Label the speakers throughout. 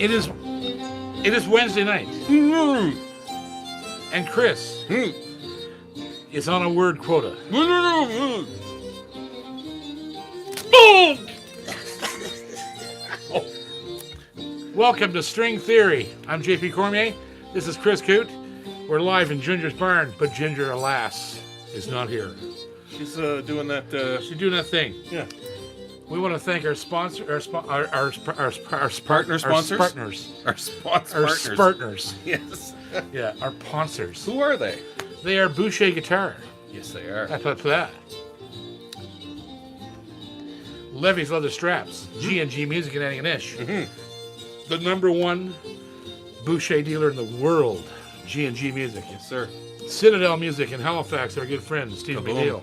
Speaker 1: It is Wednesday night. And Chris is on a word quota. Welcome to String Theory. I'm JP Cormier. This is Chris Coote. We're live in Ginger's barn, but Ginger, alas, is not here.
Speaker 2: She's doing that.
Speaker 1: She's doing that thing.
Speaker 2: Yeah.
Speaker 1: We want to thank our sponsor, our
Speaker 2: Partner sponsors? Our
Speaker 1: partners.
Speaker 2: Yes.
Speaker 1: Yeah, our sponsors.
Speaker 2: Who are they?
Speaker 1: They are Boucher Guitar.
Speaker 2: Yes, they are.
Speaker 1: That's what's that. Levy's Leather Straps. G&G Music and Antigonish. The number one Boucher dealer in the world. G&G Music.
Speaker 2: Yes, sir.
Speaker 1: Citadel Music in Halifax, our good friend Steve
Speaker 2: Kaboom.
Speaker 1: McNeil.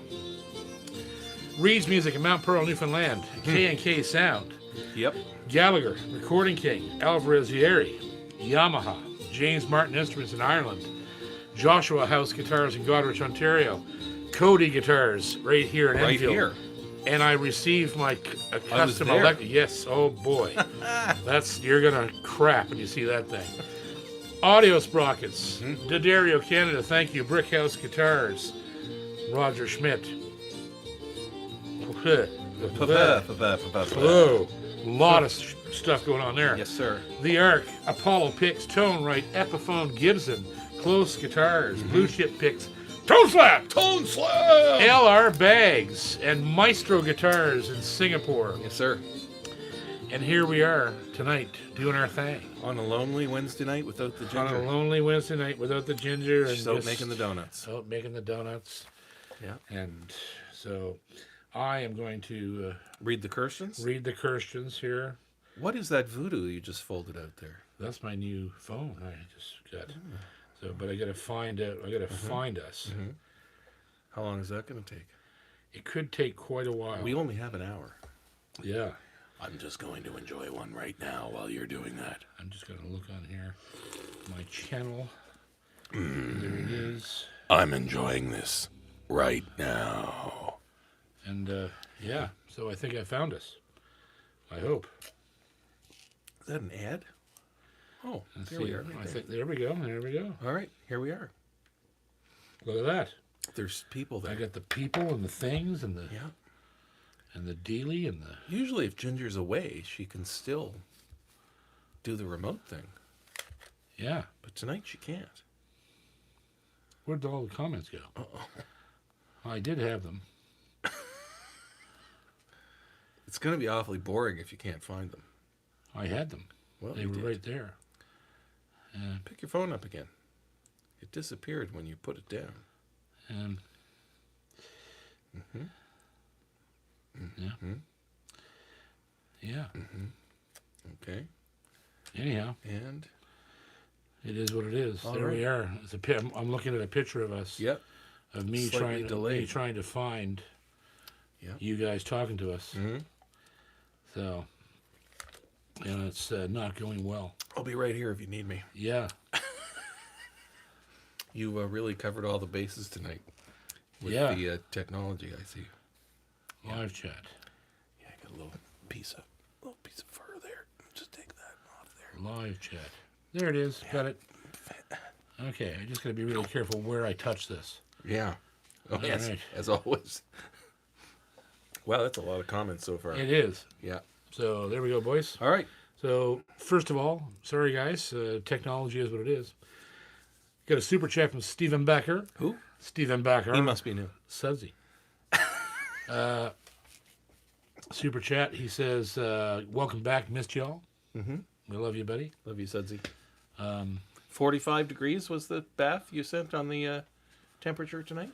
Speaker 1: Reed's Music in Mount Pearl, Newfoundland. K&K Sound.
Speaker 2: Yep.
Speaker 1: Gallagher, Recording King. Alvarez Yeri. Yamaha. James Martin Instruments in Ireland. Joshua House Guitars in Goderich, Ontario. Cody Guitars right here in Enfield.
Speaker 2: Right here.
Speaker 1: And I received my custom
Speaker 2: there.
Speaker 1: electric. Yes, oh boy. You're gonna crap when you see that thing. Audio Sprockets. D'Addario Canada, thank you. Brickhouse Guitars. Roger Schmidt. Hello. A lot of stuff going on there.
Speaker 2: Yes, sir.
Speaker 1: The Arc, Apollo Picks, Tone Right, Epiphone, Gibson, Close Guitars, Blue Chip Picks, Tone Slap, LR Bags, and Maestro Guitars in Singapore.
Speaker 2: Yes, sir.
Speaker 1: And here we are tonight doing our thing.
Speaker 2: On a lonely Wednesday night without the ginger.
Speaker 1: On a lonely Wednesday night without the ginger. And
Speaker 2: Just out making the donuts.
Speaker 1: Out making the donuts.
Speaker 2: Yeah.
Speaker 1: And so I am going to
Speaker 2: Read the Kirstens?
Speaker 1: read the Kirstens here.
Speaker 2: What is that voodoo you just folded out there?
Speaker 1: That's my new phone I just got. So, but I got to find out. I got to find us.
Speaker 2: How long is that going to take?
Speaker 1: It could take quite a while.
Speaker 2: We only have an hour.
Speaker 1: Yeah.
Speaker 2: I'm just going to enjoy one right now while you're doing that.
Speaker 1: I'm just going to look on here. My channel. There it is.
Speaker 2: I'm enjoying this right now.
Speaker 1: And yeah, so I think I found us. I hope.
Speaker 2: Is that an ad? Oh,
Speaker 1: Let's
Speaker 2: there
Speaker 1: see.
Speaker 2: we are.
Speaker 1: I think there we go. There we go.
Speaker 2: All right, here we are.
Speaker 1: Look at that.
Speaker 2: There's people there.
Speaker 1: I got the people and the things and the
Speaker 2: Yeah.
Speaker 1: and the dealie and the.
Speaker 2: Usually, if Ginger's away, she can still do the remote thing.
Speaker 1: Yeah.
Speaker 2: But tonight she can't.
Speaker 1: Where'd all the comments go? I did have them.
Speaker 2: It's going to be awfully boring if you can't find them.
Speaker 1: I had them.
Speaker 2: Well,
Speaker 1: They
Speaker 2: you
Speaker 1: were
Speaker 2: did.
Speaker 1: right there.
Speaker 2: Pick your phone up again. It disappeared when you put it down.
Speaker 1: Yeah. Yeah.
Speaker 2: Okay.
Speaker 1: Anyhow,
Speaker 2: And
Speaker 1: it is what it is.
Speaker 2: All
Speaker 1: There we
Speaker 2: right.
Speaker 1: are. I'm looking at a picture of us.
Speaker 2: yep.
Speaker 1: Of me
Speaker 2: Slightly delayed.
Speaker 1: trying to find
Speaker 2: Yep.
Speaker 1: you guys talking to us. So, it's not going well.
Speaker 2: I'll be right here if you need me.
Speaker 1: Yeah.
Speaker 2: You really covered all the bases tonight with
Speaker 1: Yeah.
Speaker 2: the technology. I see.
Speaker 1: Live chat.
Speaker 2: Yeah, I got a little piece of fur there. Just take that off there.
Speaker 1: Live chat. There it is. Got it. Okay, I just got to be really careful where I touch this.
Speaker 2: Yeah. Oh, yes.
Speaker 1: right.
Speaker 2: As always. Wow, that's a lot of comments so far.
Speaker 1: It is.
Speaker 2: Yeah.
Speaker 1: So there we go, boys.
Speaker 2: All right.
Speaker 1: So first of all, sorry guys, technology is what it is. Got a super chat from Stephen Becker.
Speaker 2: Who?
Speaker 1: Stephen Becker.
Speaker 2: He must be new.
Speaker 1: Sudsy. Super chat. He says, welcome back. Missed y'all. We love you, buddy.
Speaker 2: Love you, Sudsy. 45 degrees was the bath you sent on the temperature tonight?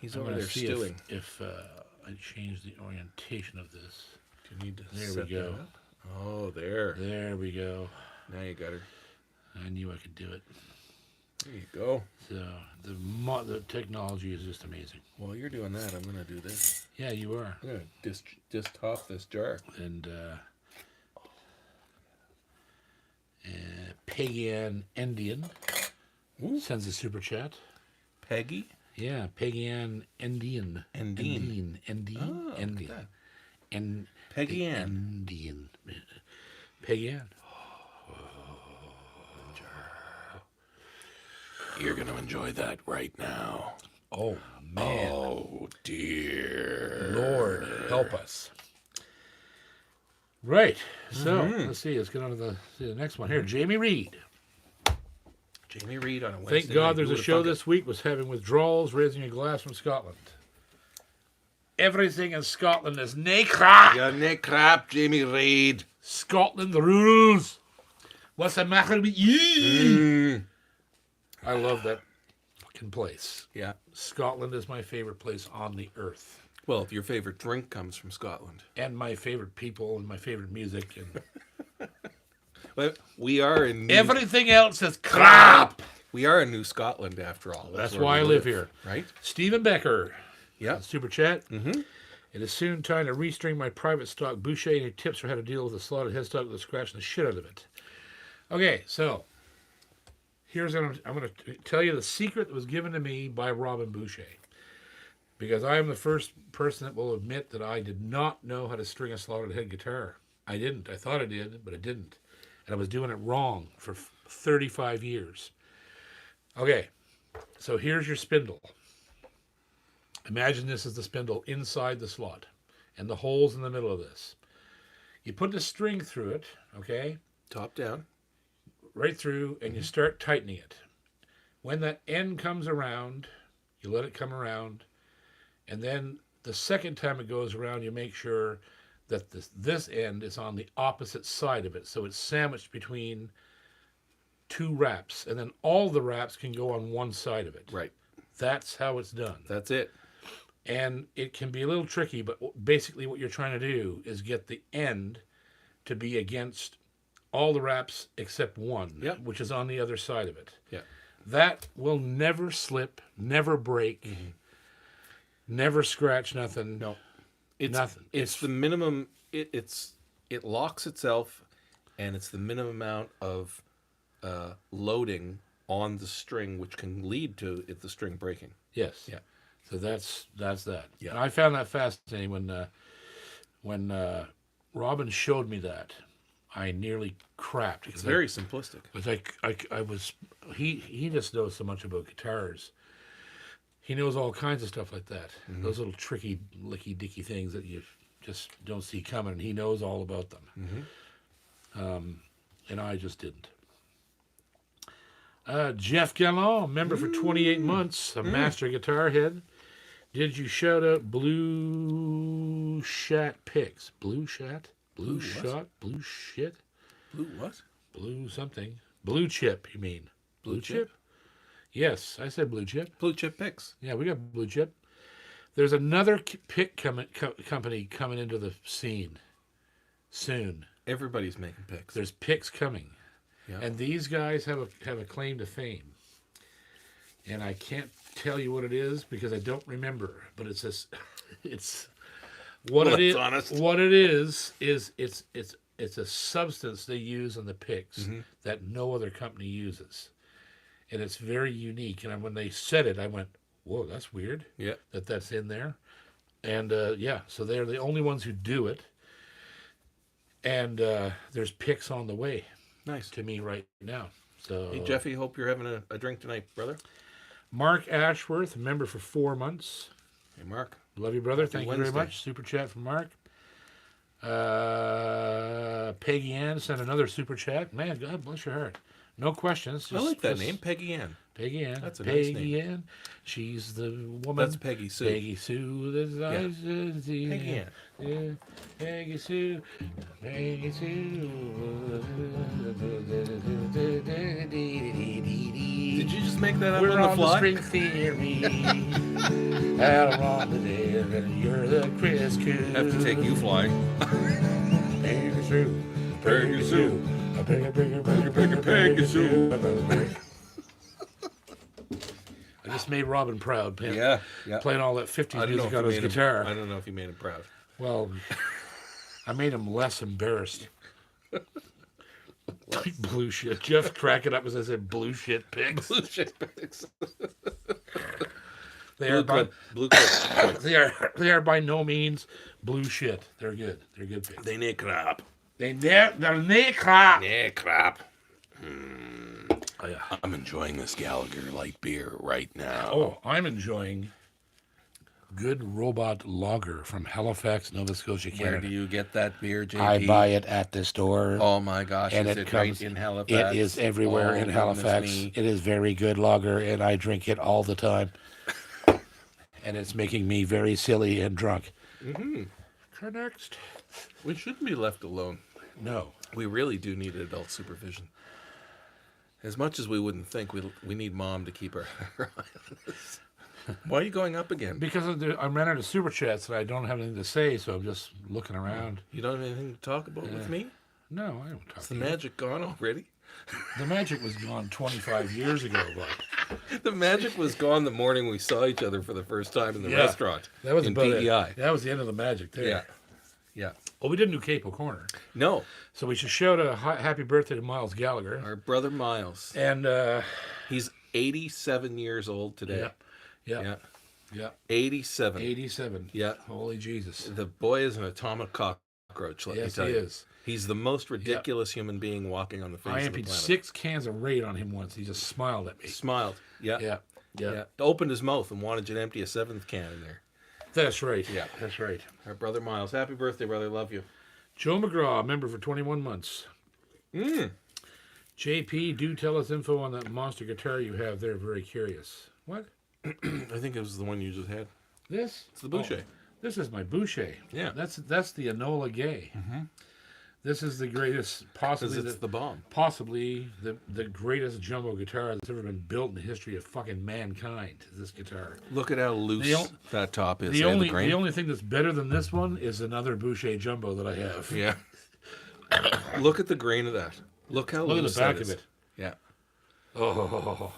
Speaker 2: He's
Speaker 1: I'm
Speaker 2: over
Speaker 1: gonna
Speaker 2: there
Speaker 1: see
Speaker 2: stewing.
Speaker 1: if I change the orientation of this.
Speaker 2: Do you need to
Speaker 1: There
Speaker 2: set
Speaker 1: we go.
Speaker 2: that up? Oh, there.
Speaker 1: There we go.
Speaker 2: Now you got her.
Speaker 1: I knew I could do it.
Speaker 2: There you go.
Speaker 1: So the technology is just amazing.
Speaker 2: While you're doing that, I'm going to do this.
Speaker 1: Yeah, you are.
Speaker 2: I'm going to just top this jar.
Speaker 1: And Peggy Ann Endian sends a super chat.
Speaker 2: Peggy?
Speaker 1: Yeah, Peggy Ann Endian.
Speaker 2: Endine.
Speaker 1: Endian.
Speaker 2: Oh, look at that.
Speaker 1: And
Speaker 2: Peggy Ann.
Speaker 1: Endian. Peggy Ann.
Speaker 2: You're going to enjoy that right now.
Speaker 1: Oh, man.
Speaker 2: Oh, dear.
Speaker 1: Lord, help us. Right. So, let's see. Let's get on to the next one here. Jamie Reed.
Speaker 2: Jamie Reed on a Wednesday
Speaker 1: Thank God
Speaker 2: night.
Speaker 1: there's a show this week was having withdrawals, raising a glass from Scotland. Everything in Scotland is nae crap.
Speaker 2: You're nae crap, Jamie Reed.
Speaker 1: Scotland, the rules. What's the matter with you? I love that fucking place.
Speaker 2: Yeah.
Speaker 1: Scotland is my favorite place on the earth.
Speaker 2: Well, if your favorite drink comes from Scotland.
Speaker 1: And my favorite people and my favorite music. And
Speaker 2: But we are in
Speaker 1: everything else is crap.
Speaker 2: We are in New Scotland after all.
Speaker 1: That's why I live here.
Speaker 2: Right?
Speaker 1: Stephen Becker.
Speaker 2: Yeah.
Speaker 1: Super chat. Mm-hmm. It is soon time to restring my private stock Boucher. Any tips for how to deal with a slotted headstock with scratching the shit out of it? Okay, so here's what I'm going to tell you the secret that was given to me by Robin Boucher. Because I am the first person that will admit that I did not know how to string a slotted head guitar. I didn't. I thought I did, but I didn't. And I was doing it wrong for 35 years. Okay, so here's your spindle. Imagine this is the spindle inside the slot and the holes in the middle of this. You put the string through it, okay?
Speaker 2: Top down.
Speaker 1: Right through, and you start tightening it. When that end comes around, you let it come around, and then the second time it goes around, you make sure that this end is on the opposite side of it, so it's sandwiched between two wraps, and then all the wraps can go on one side of it.
Speaker 2: Right.
Speaker 1: That's how it's done.
Speaker 2: That's it.
Speaker 1: And it can be a little tricky, but basically what you're trying to do is get the end to be against all the wraps except one, which is on the other side of it.
Speaker 2: Yeah.
Speaker 1: That will never slip, never break, never scratch, nothing.
Speaker 2: No.
Speaker 1: Nothing.
Speaker 2: It's the minimum. It locks itself, and it's the minimum amount of loading on the string, which can lead to the string breaking.
Speaker 1: Yes.
Speaker 2: Yeah.
Speaker 1: So that's that.
Speaker 2: Yeah.
Speaker 1: And I found that fascinating when Robin showed me that. I nearly crapped.
Speaker 2: It's very simplistic.
Speaker 1: But I was he just knows so much about guitars. He knows all kinds of stuff like that. Those little tricky, licky, dicky things that you just don't see coming. And he knows all about them. And I just didn't. Jeff Gallon, member for 28 months, a master guitar head. Did you shout out Blue Shat Picks? Blue Shat? Blue Shot? Blue Shit?
Speaker 2: Blue what?
Speaker 1: Blue something. Blue Chip, you mean? Blue Chip? Yes, I said Blue Chip.
Speaker 2: Blue Chip Picks.
Speaker 1: Yeah, we got Blue Chip. There's another pick company coming into the scene soon.
Speaker 2: Everybody's making picks.
Speaker 1: There's picks coming.
Speaker 2: Yeah.
Speaker 1: And these guys have a claim to fame. And I can't tell you what it is because I don't remember. But it's this, it's what it is.
Speaker 2: Honest.
Speaker 1: What it is it's a substance they use on the picks that no other company uses, and it's very unique. And when they said it, I went, "Whoa, that's weird."
Speaker 2: Yeah.
Speaker 1: That's in there, and so they're the only ones who do it. And there's picks on the way.
Speaker 2: Nice.
Speaker 1: To me right now. So
Speaker 2: hey, Jeffy, hope you're having a drink tonight, brother.
Speaker 1: Mark Ashworth, member for 4 months.
Speaker 2: Hey, Mark.
Speaker 1: Love you, brother.
Speaker 2: Happy
Speaker 1: Thank
Speaker 2: Wednesday.
Speaker 1: you very much. Super chat from Mark. Peggy Ann sent another super chat. Man, God bless your heart. No questions.
Speaker 2: I like that name, Peggy Ann.
Speaker 1: Peggy Ann.
Speaker 2: That's a nice
Speaker 1: Peggy
Speaker 2: name.
Speaker 1: Ann. She's the woman.
Speaker 2: That's Peggy Sue.
Speaker 1: Peggy Sue.
Speaker 2: Peggy Ann.
Speaker 1: Yeah. Peggy Sue. Peggy Sue.
Speaker 2: Did you just make that up
Speaker 1: We're
Speaker 2: on the
Speaker 1: on
Speaker 2: fly?
Speaker 1: the string theory. Out on the day, and you're the Chris Coon.
Speaker 2: Have to take you flying.
Speaker 1: Peggy Sue.
Speaker 2: Peggy Sue.
Speaker 1: Peggy Sue. I just made Robin proud, man.
Speaker 2: Yeah.
Speaker 1: Playing all that 50s
Speaker 2: I don't know
Speaker 1: music
Speaker 2: if you
Speaker 1: on his
Speaker 2: made him-
Speaker 1: guitar.
Speaker 2: I don't know if you made him proud.
Speaker 1: Well, I made him less embarrassed. Blue shit. Jeff cracking up as I said, blue shit pigs.
Speaker 2: Blue Chip Picks.
Speaker 1: They are by,
Speaker 2: Blue Clip.
Speaker 1: they are by no means blue shit. They're good. They're good pigs.
Speaker 2: They need crap.
Speaker 1: They're crap.
Speaker 2: Yeah, crap.
Speaker 1: Oh, yeah.
Speaker 2: I'm enjoying this Gallagher light beer right now.
Speaker 1: Oh, I'm enjoying good robot lager from Halifax, Nova Scotia,
Speaker 2: Where
Speaker 1: Canada.
Speaker 2: do you get that beer, JP?
Speaker 1: I buy it at the store.
Speaker 2: Oh my gosh,
Speaker 1: and
Speaker 2: is
Speaker 1: it
Speaker 2: it
Speaker 1: comes
Speaker 2: right in Halifax?
Speaker 1: It is everywhere
Speaker 2: Oh,
Speaker 1: in
Speaker 2: goodness
Speaker 1: Halifax.
Speaker 2: me.
Speaker 1: It is very good lager, and I drink it all the time. And it's making me very silly and drunk. Next.
Speaker 2: We shouldn't be left alone.
Speaker 1: No.
Speaker 2: We really do need adult supervision. As much as we wouldn't think, we need mom to keep our eye on us. Why are you going up again?
Speaker 1: Because I ran out of super chats and I don't have anything to say, so I'm just looking around.
Speaker 2: You don't have anything to talk about with me?
Speaker 1: No, I don't talk
Speaker 2: Is
Speaker 1: to
Speaker 2: the
Speaker 1: you.
Speaker 2: magic gone already?
Speaker 1: The magic was gone 25 years ago, but
Speaker 2: The magic was gone the morning we saw each other for the first time in the
Speaker 1: Yeah.
Speaker 2: restaurant.
Speaker 1: that was
Speaker 2: in
Speaker 1: about
Speaker 2: PEI.
Speaker 1: it. That was the end of the magic there.
Speaker 2: Yeah. Yeah.
Speaker 1: Well, we didn't do Capo Corner,
Speaker 2: No,
Speaker 1: so we should shout a happy birthday to Miles Gallagher.
Speaker 2: our brother Miles.
Speaker 1: And
Speaker 2: He's 87 years old today.
Speaker 1: yeah,
Speaker 2: 87.
Speaker 1: 87.
Speaker 2: Yeah.
Speaker 1: Holy Jesus.
Speaker 2: The boy is an atomic cockroach, let me
Speaker 1: Yes,
Speaker 2: tell
Speaker 1: he
Speaker 2: you.
Speaker 1: is.
Speaker 2: He's the most ridiculous human being walking on the face
Speaker 1: I
Speaker 2: of the
Speaker 1: emptied
Speaker 2: planet.
Speaker 1: 6 cans of Raid on him once. He just smiled at me.
Speaker 2: He smiled. Yeah.
Speaker 1: Yeah.
Speaker 2: Opened his mouth and wanted you to empty a 7th can in there.
Speaker 1: That's right.
Speaker 2: Yeah.
Speaker 1: That's right.
Speaker 2: Our brother Miles. Happy birthday, brother. Love you.
Speaker 1: Joe McGraw, member for 21 months. JP, do tell us info on that monster guitar you have there. Very curious. What?
Speaker 2: I think it was the one you just had.
Speaker 1: This?
Speaker 2: It's the Boucher.
Speaker 1: This is my Boucher.
Speaker 2: Yeah.
Speaker 1: That's the Enola Gay. This is the greatest,
Speaker 2: Because
Speaker 1: possibly
Speaker 2: it's the bomb.
Speaker 1: possibly the greatest jumbo guitar that's ever been built in the history of fucking mankind. Is this guitar?
Speaker 2: Look at how loose that top is.
Speaker 1: The
Speaker 2: eh,
Speaker 1: only
Speaker 2: grain?
Speaker 1: the only thing that's better than this one is another Boucher jumbo that I have.
Speaker 2: Yeah. Look at the grain of that. Look how
Speaker 1: Look at
Speaker 2: loose
Speaker 1: the back
Speaker 2: that
Speaker 1: of
Speaker 2: is.
Speaker 1: it.
Speaker 2: Yeah.
Speaker 1: Oh,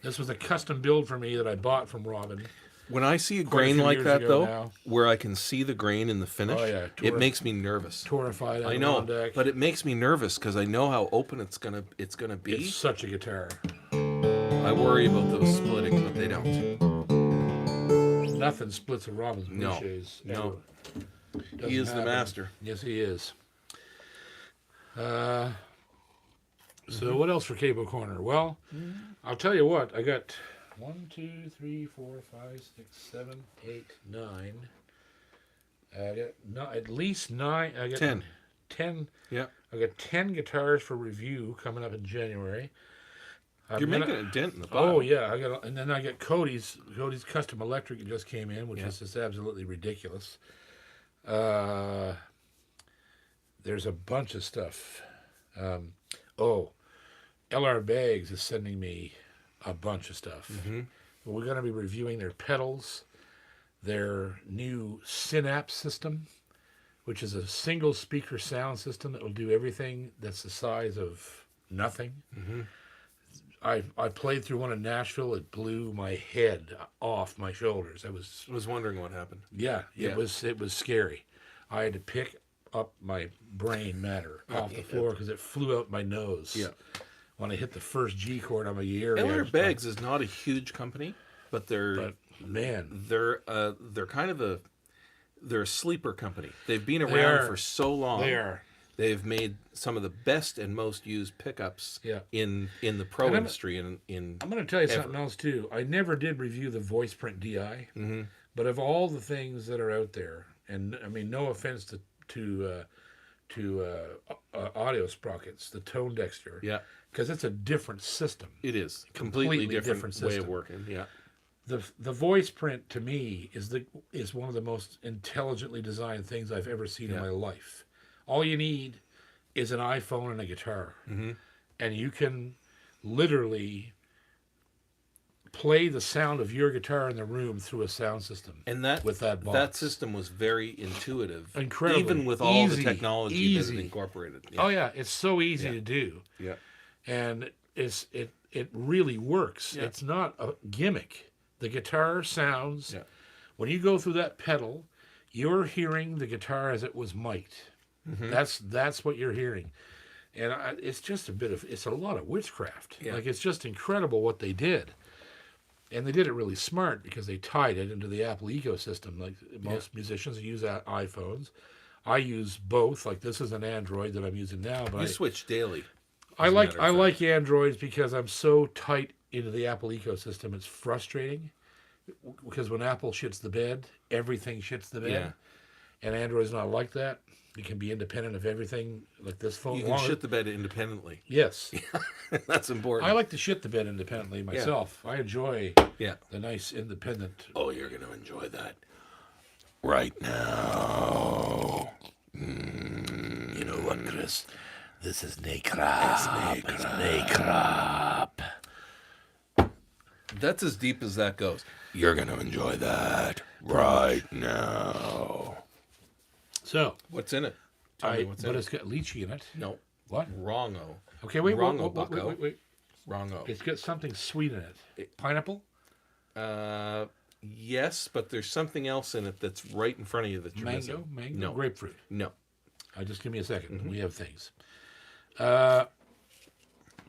Speaker 1: this was a custom build for me that I bought from Robin.
Speaker 2: When I see a
Speaker 1: Quite a
Speaker 2: grain
Speaker 1: few
Speaker 2: like
Speaker 1: years
Speaker 2: that,
Speaker 1: ago
Speaker 2: though,
Speaker 1: now.
Speaker 2: where I can see the grain in the finish,
Speaker 1: Oh, yeah.
Speaker 2: it makes me nervous.
Speaker 1: Torrified.
Speaker 2: I know,
Speaker 1: Adirondack.
Speaker 2: but it makes me nervous because I know how open it's gonna be.
Speaker 1: It's such a guitar.
Speaker 2: I worry about those splitting, but they don't.
Speaker 1: Nothing splits a Robin's
Speaker 2: No.
Speaker 1: Bouchers.
Speaker 2: No.
Speaker 1: ever.
Speaker 2: He
Speaker 1: Doesn't
Speaker 2: is the
Speaker 1: happen.
Speaker 2: master.
Speaker 1: Yes, he is. So what else for Capo Corner? Well, I'll tell you what. I got 1, 2, 3, 4, 5, 6, 7, 8, 9. I got at least 9. I got
Speaker 2: 10.
Speaker 1: 10.
Speaker 2: Yeah.
Speaker 1: I got 10 guitars for review coming up in January.
Speaker 2: You're making a dent in the
Speaker 1: Oh
Speaker 2: bottom.
Speaker 1: yeah, and then I got Cody's custom electric that just came in, which
Speaker 2: Yeah.
Speaker 1: is just absolutely ridiculous. There's a bunch of stuff. LR Bags is sending me a bunch of stuff. But we're going to be reviewing their pedals, their new Synapse system, which is a single speaker sound system that will do everything that's the size of nothing. I played through one in Nashville. It blew my head off my shoulders.
Speaker 2: I was wondering what happened.
Speaker 1: Yeah,
Speaker 2: Yeah.
Speaker 1: it was scary. I had to pick up my brain matter off the floor because it flew out my nose.
Speaker 2: Yeah.
Speaker 1: When I hit the first G chord on my ear.
Speaker 2: LR Bags is not a huge company, but they're
Speaker 1: man,
Speaker 2: they're kind of they're a sleeper company. They've been
Speaker 1: They
Speaker 2: around
Speaker 1: are.
Speaker 2: for so long.
Speaker 1: they are.
Speaker 2: They've made some of the best and most used pickups
Speaker 1: Yeah.
Speaker 2: in the pro
Speaker 1: And I'm-
Speaker 2: industry. In
Speaker 1: I'm going to tell you
Speaker 2: ever.
Speaker 1: something else too. I never did review the voice print DI, but of all the things that are out there, and I mean, no offense to audio sprockets, the Tone Dexter,
Speaker 2: yeah,
Speaker 1: because it's a different system.
Speaker 2: it is completely different way
Speaker 1: system.
Speaker 2: of working. Yeah,
Speaker 1: The voice print to me is one of the most intelligently designed things I've ever seen in
Speaker 2: Yeah.
Speaker 1: my life. All you need is an iPhone and a guitar, and you can literally play the sound of your guitar in the room through a sound system.
Speaker 2: and that
Speaker 1: with that box.
Speaker 2: that system was very intuitive,
Speaker 1: Incredibly.
Speaker 2: even with all the
Speaker 1: Easy.
Speaker 2: technology that
Speaker 1: Easy.
Speaker 2: it incorporated.
Speaker 1: Oh yeah, it's so easy
Speaker 2: Yeah.
Speaker 1: to do,
Speaker 2: yeah,
Speaker 1: and it really works.
Speaker 2: Yeah.
Speaker 1: It's not a gimmick. The guitar sounds.
Speaker 2: Yeah.
Speaker 1: When you go through that pedal, you're hearing the guitar as it was mic'd. That's what you're hearing, and it's just it's a lot of witchcraft.
Speaker 2: Yeah.
Speaker 1: Like it's just incredible what they did, and they did it really smart because they tied it into the Apple ecosystem. Like most musicians use iPhones, I use both. Like this is an Android that I'm using now, but
Speaker 2: you switch daily.
Speaker 1: I
Speaker 2: as a
Speaker 1: like
Speaker 2: matter of fact.
Speaker 1: like Androids because I'm so tight into the Apple ecosystem. It's frustrating because when Apple shits the bed, everything shits the bed.
Speaker 2: Yeah.
Speaker 1: And Android's not like that. You can be independent of everything, like this phone.
Speaker 2: You can shit the bed independently.
Speaker 1: Yes.
Speaker 2: That's important.
Speaker 1: I like to shit the bed independently myself. I enjoy the nice independent.
Speaker 2: Oh, you're going to enjoy that right now.
Speaker 1: You know what, Chris? This is Nakrop. It's Nakrop.
Speaker 2: That's as deep as that goes. You're going to enjoy that right now.
Speaker 1: So,
Speaker 2: What's in it? Tell me what's in
Speaker 1: but
Speaker 2: it.
Speaker 1: it's got lychee in it.
Speaker 2: No.
Speaker 1: What?
Speaker 2: Wrongo.
Speaker 1: Okay, wait.
Speaker 2: Wrongo.
Speaker 1: Wrongo. It's got something sweet in it. Pineapple?
Speaker 2: Yes, but there's something else in it that's right in front of you that you're missing.
Speaker 1: Mango?
Speaker 2: No.
Speaker 1: Grapefruit.
Speaker 2: No.
Speaker 1: Just give me a second. We have things.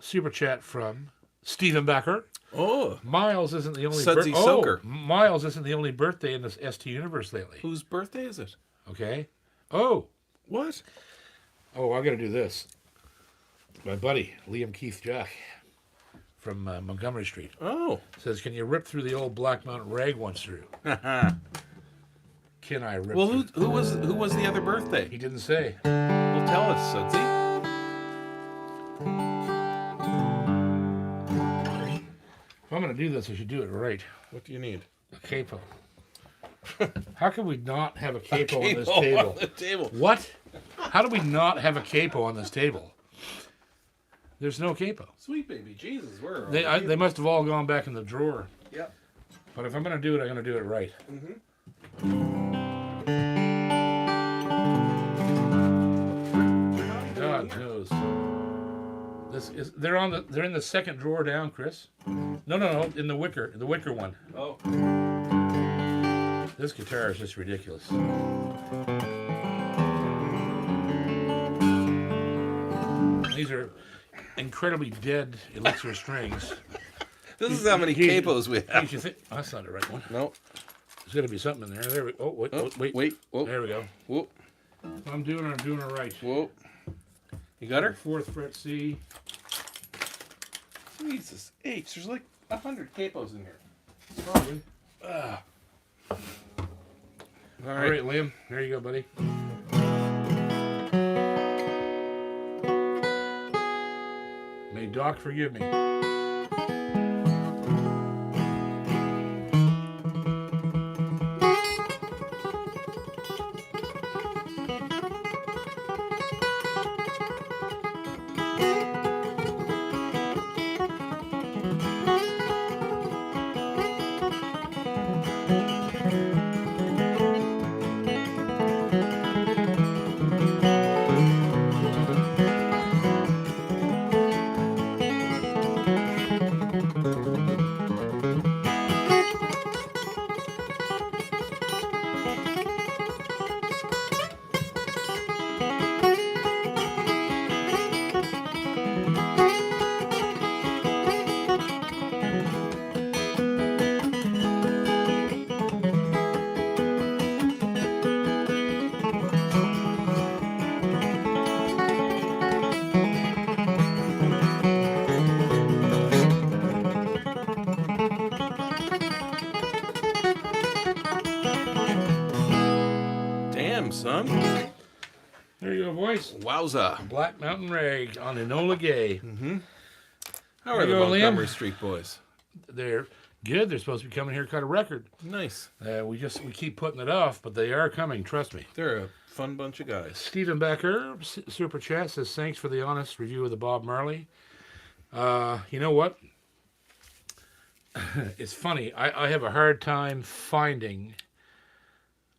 Speaker 1: Super chat from Stephen Becker.
Speaker 2: Oh.
Speaker 1: Miles isn't the only
Speaker 2: Sudsy Soaker.
Speaker 1: Miles isn't the only birthday in this ST universe lately.
Speaker 2: Whose birthday is it?
Speaker 1: Okay. Oh,
Speaker 2: What?
Speaker 1: I got to do this. My buddy Liam Keith Jack from Montgomery Street
Speaker 2: Oh.
Speaker 1: says, "Can you rip through the old Black Mountain rag once through?" Can I rip?
Speaker 2: Well,
Speaker 1: through?
Speaker 2: who was the other birthday?
Speaker 1: He didn't say.
Speaker 2: Well, tell us, Sudsy.
Speaker 1: If I'm going to do this, I should do it right.
Speaker 2: What do you need?
Speaker 1: A capo. How can we not have a capo on this
Speaker 2: Capo
Speaker 1: table?
Speaker 2: on the table.
Speaker 1: What? How do we not have a capo on this table? There's no capo.
Speaker 2: Sweet baby Jesus, where are
Speaker 1: They must have all gone back in the drawer.
Speaker 2: Yep.
Speaker 1: But if I'm going to do it, I'm going to do it right. God knows. They're in the second drawer down, Chris. No, in the wicker one.
Speaker 2: Oh.
Speaker 1: This guitar is just ridiculous. These are incredibly dead Elixir strings.
Speaker 2: This is how many capos we have.
Speaker 1: Oh, that's not the right one.
Speaker 2: No.
Speaker 1: There's got to be something in there. There we. Wait.
Speaker 2: Whoa.
Speaker 1: There we go.
Speaker 2: Whoa.
Speaker 1: I'm doing it right.
Speaker 2: Whoa. You got her?
Speaker 1: 4th fret C.
Speaker 2: Jesus H. There's like 100 capos in here.
Speaker 1: Probably.
Speaker 2: All
Speaker 1: All right, Liam. There you go, buddy. May Doc forgive me.
Speaker 2: Damn, son.
Speaker 1: There you go, boys.
Speaker 2: Wowza.
Speaker 1: Black Mountain Rag on Enola Gay.
Speaker 2: How are the
Speaker 1: you go,
Speaker 2: Montgomery
Speaker 1: Liam.
Speaker 2: Street boys?
Speaker 1: They're good. They're supposed to be coming here to cut a record.
Speaker 2: Nice.
Speaker 1: We keep putting it off, but they are coming. Trust me.
Speaker 2: They're a fun bunch of guys.
Speaker 1: Stephen Becker, Super Chat, says, thanks for the honest review of the Bob Marley. You know what? It's funny. I have a hard time finding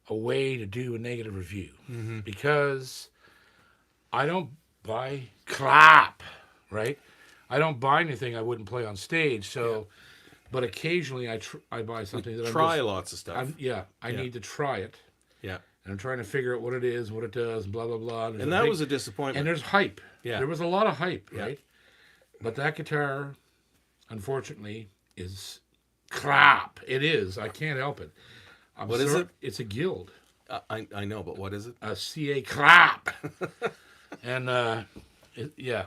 Speaker 1: a way to do a negative review because I don't buy crap, right? I don't buy anything I wouldn't play on stage. So, but occasionally I buy something that
Speaker 2: Try lots of stuff.
Speaker 1: I need to try it.
Speaker 2: Yeah.
Speaker 1: And I'm trying to figure out what it is, what it does, blah, blah, blah.
Speaker 2: And that was a disappointment.
Speaker 1: And there's hype.
Speaker 2: Yeah.
Speaker 1: There was a lot of hype, right? But that guitar, unfortunately, is crap. It is. I can't help it.
Speaker 2: What is it?
Speaker 1: It's a guild.
Speaker 2: I know, but what is it?
Speaker 1: A CA crap. And, yeah.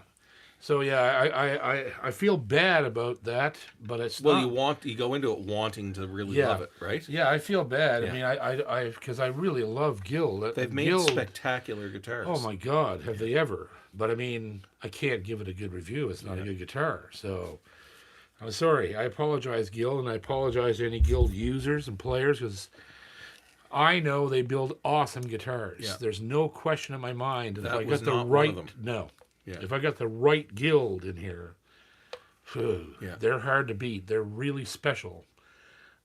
Speaker 1: So yeah, I feel bad about that, but it's
Speaker 2: Well,
Speaker 1: not.
Speaker 2: you go into it wanting to really
Speaker 1: Yeah.
Speaker 2: love it, right?
Speaker 1: Yeah, I feel bad. I
Speaker 2: Yeah.
Speaker 1: mean, because I really love Guild.
Speaker 2: They've made
Speaker 1: Guild.
Speaker 2: spectacular guitars.
Speaker 1: Oh my God, have they ever? But I mean, I can't give it a good review. It's not a good guitar. So I'm sorry. I apologize, Guild, and I apologize to any Guild users and players because I know they build awesome guitars.
Speaker 2: Yeah.
Speaker 1: There's no question in my mind that if
Speaker 2: That
Speaker 1: I
Speaker 2: was
Speaker 1: got the
Speaker 2: not one
Speaker 1: right
Speaker 2: of them.
Speaker 1: no,
Speaker 2: Yeah.
Speaker 1: if I got the right Guild in here,
Speaker 2: Yeah.
Speaker 1: they're hard to beat. They're really special.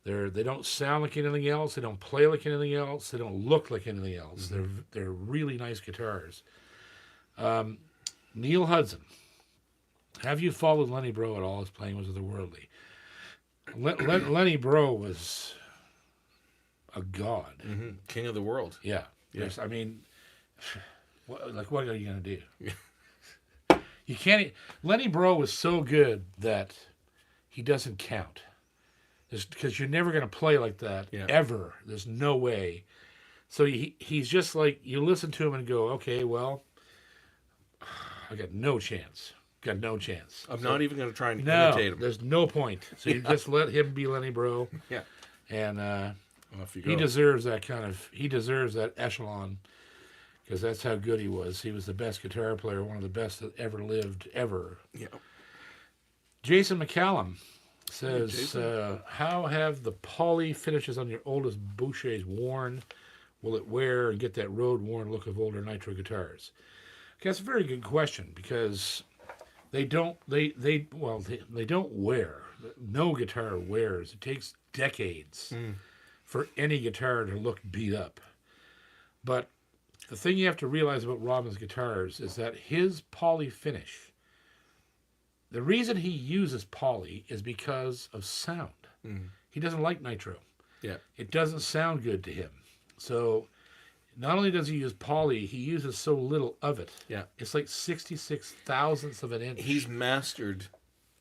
Speaker 1: They don't sound like anything else. They don't play like anything else. They don't look like anything else. They're really nice guitars. Neil Hudson, have you followed Lenny Bro at all? His playing was otherworldly. Lenny Bro was a god.
Speaker 2: King of the world.
Speaker 1: Yeah. Yes. I mean, what are you gonna do? You can't. Lenny Bro was so good that he doesn't count. Because you're never going to play like that ever. There's no way. So he's just like, you listen to him and go, okay, well, I got no chance. Got no chance.
Speaker 2: I'm not even going to try and
Speaker 1: No,
Speaker 2: imitate him.
Speaker 1: there's no point. So you just let him be Lenny Bro.
Speaker 2: Yeah.
Speaker 1: And
Speaker 2: Off you go.
Speaker 1: he deserves that echelon. Because that's how good he was. He was the best guitar player, one of the best that ever lived, ever.
Speaker 2: Yeah.
Speaker 1: Jason McCallum says, how have the poly finishes on your oldest Bouchers worn? Will it wear and get that road-worn look of older Nitro guitars? Okay, that's a very good question because they don't wear. No guitar wears. It takes decades for any guitar to look beat up. But the thing you have to realize about Robin's guitars is that his poly finish, the reason he uses poly is because of sound. He doesn't like nitro.
Speaker 2: Yeah.
Speaker 1: It doesn't sound good to him. So not only does he use poly, he uses so little of it.
Speaker 2: Yeah.
Speaker 1: It's like 66 thousandths of an inch.
Speaker 2: He's mastered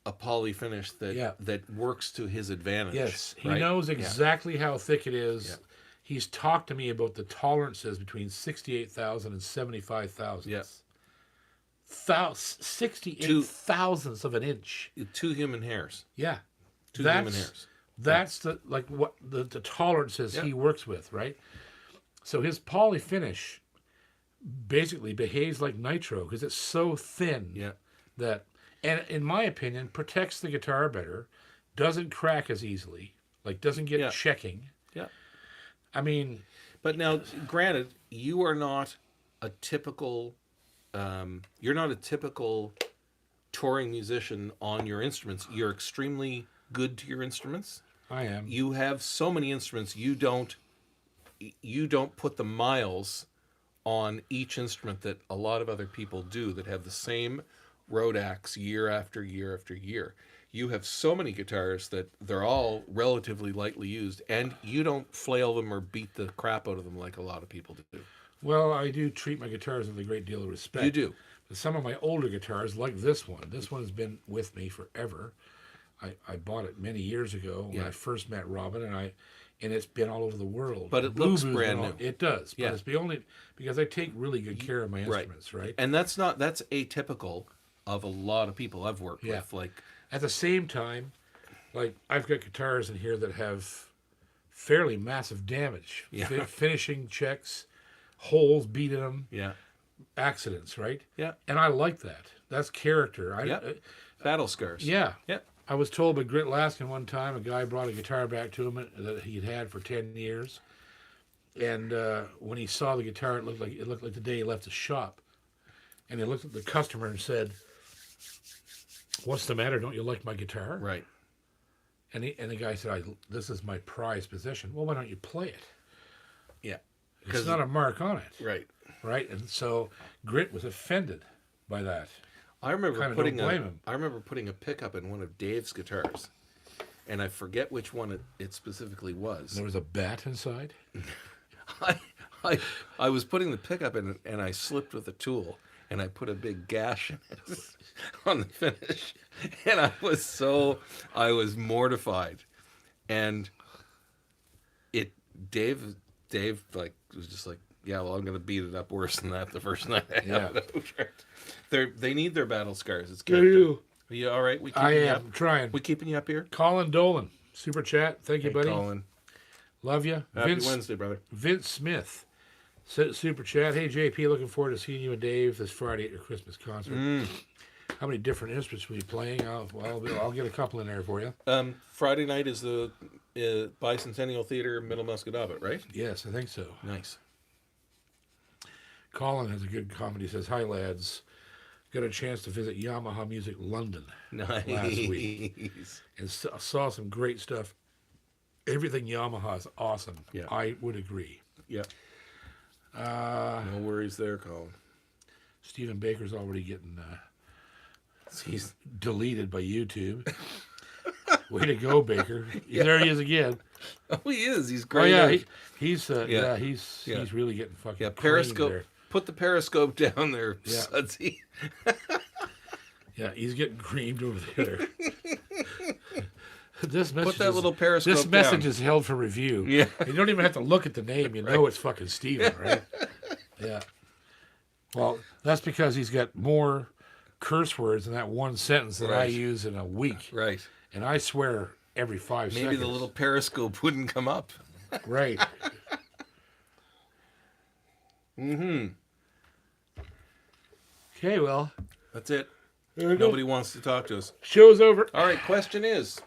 Speaker 2: a poly finish that works to his advantage.
Speaker 1: Yes. He
Speaker 2: right?
Speaker 1: knows exactly how thick it is.
Speaker 2: Yeah.
Speaker 1: He's talked to me about the tolerances between 68,000 and 75 thousandths.
Speaker 2: Yes.
Speaker 1: 68 thousandths of an inch.
Speaker 2: 2 human hairs.
Speaker 1: Yeah.
Speaker 2: 2 human hairs.
Speaker 1: That's the tolerances he works with, right? So his poly finish basically behaves like nitro because it's so thin that, and in my opinion, protects the guitar better, doesn't crack as easily, like doesn't get checking.
Speaker 2: Yeah.
Speaker 1: I mean,
Speaker 2: but now, granted, you are not a typical. You're not a typical touring musician on your instruments. You're extremely good to your instruments.
Speaker 1: I am.
Speaker 2: You have so many instruments. You don't put the miles on each instrument that a lot of other people do that have the same road acts year after year after year. You have so many guitars that they're all relatively lightly used, and you don't flail them or beat the crap out of them like a lot of people do.
Speaker 1: Well, I do treat my guitars with a great deal of respect.
Speaker 2: You do.
Speaker 1: But some of my older guitars, like this one has been with me forever. I bought it many years ago when I first met Robin, and it's been all over the world.
Speaker 2: But it looks brand new.
Speaker 1: It does. But it's only because I take really good care of my instruments, right?
Speaker 2: And that's atypical of a lot of people I've worked with. Like,
Speaker 1: at the same time, like I've got guitars in here that have fairly massive damage. Finishing checks, holes beat in them.
Speaker 2: Yeah.
Speaker 1: Accidents, right?
Speaker 2: Yeah.
Speaker 1: And I like that. That's character.
Speaker 2: Battle scars.
Speaker 1: Yeah.
Speaker 2: Yeah.
Speaker 1: I was told by Grit Laskin one time, a guy brought a guitar back to him that he'd had for 10 years. And when he saw the guitar, it looked like the day he left the shop. And he looked at the customer and said, "What's the matter? Don't you like my guitar?"
Speaker 2: Right.
Speaker 1: And the guy said, "This is my prized possession." Well, why don't you play it?
Speaker 2: Yeah.
Speaker 1: It's not a mark on it.
Speaker 2: Right.
Speaker 1: Right? And so Grit was offended by that.
Speaker 2: I remember putting a pickup in one of Dave's guitars, and I forget which one it specifically was.
Speaker 1: There was a bat inside?
Speaker 2: I was putting the pickup in, and I slipped with a tool, and I put a big gash in it on the finish, and I was mortified. And Dave Dave was just like, yeah, well, I'm gonna beat it up worse than that the first night I have it. They need their battle scars. It's good. Are you all right?
Speaker 1: I am trying.
Speaker 2: We keeping you up here?
Speaker 1: Colin Dolan, super chat. Thank you, buddy.
Speaker 2: Colin.
Speaker 1: Love you.
Speaker 2: Happy Wednesday, brother.
Speaker 1: Vince Smith, super chat. Hey JP, looking forward to seeing you and Dave this Friday at your Christmas concert. How many different instruments will you be playing? I'll get a couple in there for you.
Speaker 2: Friday night is the Bicentennial Theater Middle Muscatobit, right?
Speaker 1: Yes, I think so.
Speaker 2: Nice.
Speaker 1: Colin has a good comment. He says, "Hi lads, got a chance to visit Yamaha Music London last week and saw some great stuff. Everything Yamaha is awesome.
Speaker 2: Yeah.
Speaker 1: I would agree.
Speaker 2: Yeah. No worries there, Colin.
Speaker 1: Stephen Baker's already getting he's deleted by YouTube. Way to go, Baker. There he is again.
Speaker 2: Oh, he is. He's great.
Speaker 1: Oh yeah, he's really getting fucking
Speaker 2: Periscope.
Speaker 1: there.
Speaker 2: Put the Periscope down there,
Speaker 1: Yeah.
Speaker 2: Sudsy.
Speaker 1: Yeah, he's getting creamed over there. This message
Speaker 2: Put that little Periscope
Speaker 1: This message
Speaker 2: down.
Speaker 1: is held for review.
Speaker 2: Yeah.
Speaker 1: You don't even have to look at the name. You know it's fucking Steven, right? Yeah. Well, that's because he's got more curse words in that one sentence that I use in a week.
Speaker 2: Right.
Speaker 1: And I swear every 5 seconds.
Speaker 2: Maybe the little Periscope wouldn't come up.
Speaker 1: Right. Okay, well.
Speaker 2: That's it.
Speaker 1: There we go.
Speaker 2: Nobody wants to talk to us.
Speaker 1: Show's over.
Speaker 2: All right, question is.